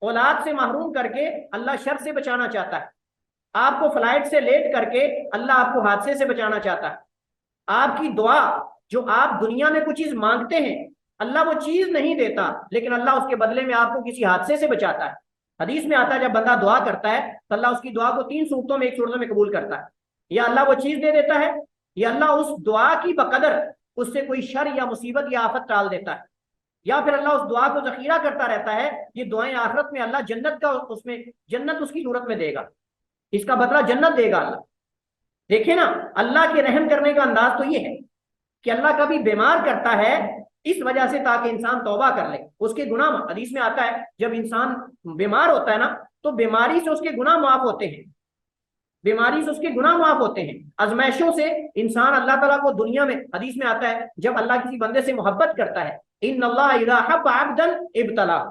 اولاد سے محروم کر کے اللہ شر سے بچانا چاہتا ہے. آپ کو فلائٹ سے لیٹ کر کے اللہ آپ کو حادثے سے بچانا چاہتا ہے. آپ کی دعا جو آپ دنیا میں کچھ چیز مانگتے ہیں، اللہ وہ چیز نہیں دیتا، لیکن اللہ اس کے بدلے میں آپ کو کسی حادثے سے بچاتا ہے. حدیث میں آتا ہے جب بندہ دعا کرتا ہے تو اللہ اس کی دعا کو 3 صورتوں میں، ایک صورت میں قبول کرتا ہے. یا اللہ وہ چیز دے دیتا ہے، یا اللہ اس دعا کی بقدر اس سے کوئی شر یا مصیبت یا آفت ٹال دیتا ہے، یا پھر اللہ اس دعا کو ذخیرہ کرتا رہتا ہے. یہ دعائیں آخرت میں اللہ جنت اس کی صورت میں دے گا، اس کا بدلہ جنت دے گا اللہ. دیکھیں نا اللہ کے رحم کرنے کا انداز تو یہ ہے کہ اللہ کبھی بیمار کرتا ہے اس وجہ سے تاکہ انسان توبہ کر لے. اس کے گناہ، حدیث میں آتا ہے جب انسان بیمار ہوتا ہے نا تو بیماری سے اس کے گناہ معاف ہوتے ہیں، بیماری سے اس کے گناہ معاف ہوتے ہیں. آزمائشوں سے انسان اللہ تعالیٰ کو دنیا میں، حدیث میں آتا ہے جب اللہ کسی بندے سے محبت کرتا ہے، ان اللہ اذا حب عبدا ابتلا،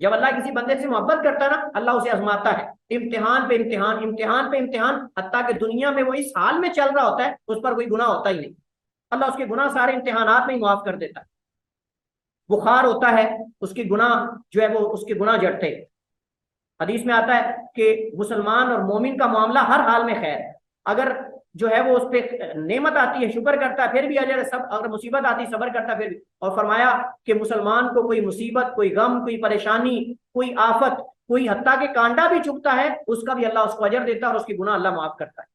جب اللہ کسی بندے سے محبت کرتا ہے نا اللہ اسے آزماتا ہے، امتحان پہ امتحان، امتحان پہ امتحان، حتیٰ کہ دنیا میں وہ اس حال میں چل رہا ہوتا ہے اس پر کوئی گناہ ہوتا ہی نہیں. اللہ اس کے گناہ سارے امتحانات میں ہی معاف کر دیتا ہے. بخار ہوتا ہے، اس کے گناہ جو ہے وہ اس کے گناہ جڑتے. حدیث میں آتا ہے کہ مسلمان اور مومن کا معاملہ ہر حال میں خیر ہے. اگر جو ہے وہ اس پہ نعمت آتی ہے شکر کرتا ہے پھر بھی اجر ہے، اگر مصیبت آتی ہے صبر کرتا ہے پھر بھی. اور فرمایا کہ مسلمان کو کوئی مصیبت، کوئی غم، کوئی پریشانی، کوئی آفت، کوئی حتیٰ کہ کانٹا بھی چبھتا ہے اس کا بھی اللہ اس کو اجر دیتا ہے اور اس کی گناہ اللہ معاف کرتا ہے.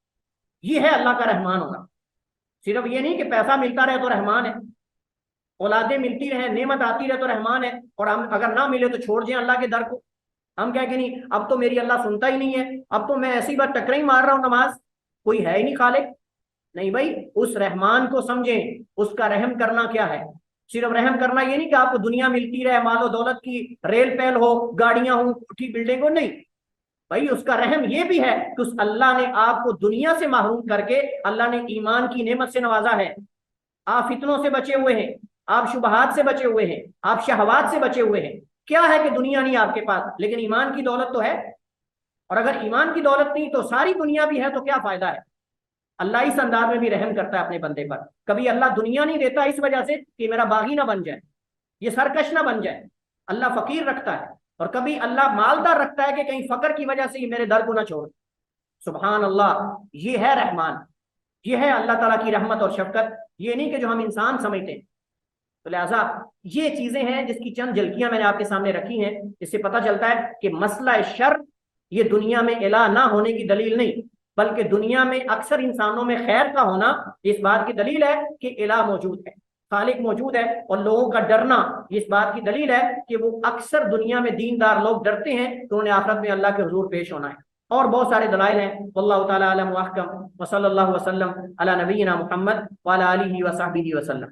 یہ ہے اللہ کا رحمان ہونا. صرف یہ نہیں کہ پیسہ ملتا رہے تو رحمان ہے، اولادیں ملتی رہیں، نعمت آتی رہے تو رحمان ہے، اور ہم اگر نہ ملے تو چھوڑ دیں اللہ کے در کو. ہم کہہ کہ نہیں اب تو میری اللہ سنتا ہی نہیں ہے، اب تو میں ایسی بات ٹکرے ہی مار رہا ہوں، نماز کوئی ہے ہی نہیں خالق. نہیں بھائی، اس رحمان کو سمجھیں، اس کا رحم کرنا کیا ہے. صرف رحم کرنا یہ نہیں کہ آپ کو دنیا ملتی رہے، مال و دولت کی ریل پیل ہو، گاڑیاں ہوں، اٹھی بلڈنگ ہو، نہیں بھائی. اس کا رحم یہ بھی ہے کہ اس اللہ نے آپ کو دنیا سے محروم کر کے اللہ نے ایمان کی نعمت سے نوازا ہے. آپ فتنوں سے بچے ہوئے ہیں، آپ شبہات سے بچے ہوئے ہیں، آپ شہوات سے بچے ہوئے ہیں. کیا ہے کہ دنیا نہیں آپ کے پاس، لیکن ایمان کی دولت تو ہے. اور اگر ایمان کی دولت نہیں تو ساری دنیا بھی ہے تو کیا فائدہ ہے. اللہ اس انداز میں بھی رحم کرتا ہے اپنے بندے پر. کبھی اللہ دنیا نہیں دیتا اس وجہ سے کہ میرا باغی نہ بن جائے، یہ سرکش نہ بن جائے. اللہ فقیر رکھتا ہے، اور کبھی اللہ مالدار رکھتا ہے کہ کہیں فقر کی وجہ سے یہ میرے در کو نہ چھوڑ. سبحان اللہ. یہ ہے رحمان، یہ ہے اللہ تعالیٰ کی رحمت اور شفقت. یہ نہیں کہ جو ہم انسان سمجھتے ہیں. تو لہٰذا یہ چیزیں ہیں جس کی چند جھلکیاں میں نے آپ کے سامنے رکھی ہیں. اس سے پتہ چلتا ہے کہ مسئلہ شر یہ دنیا میں الہ نہ ہونے کی دلیل نہیں، بلکہ دنیا میں اکثر انسانوں میں خیر کا ہونا اس بات کی دلیل ہے کہ الہ موجود ہے، خالق موجود ہے. اور لوگوں کا ڈرنا اس بات کی دلیل ہے کہ وہ اکثر دنیا میں دیندار لوگ ڈرتے ہیں کہ انہیں آخرت میں اللہ کے حضور پیش ہونا ہے. اور بہت سارے دلائل ہیں. واللہ تعالی اعلم واحکم، وصلی اللہ وسلم علی نبینا محمد وعلی آلہ وصحبہ وسلم.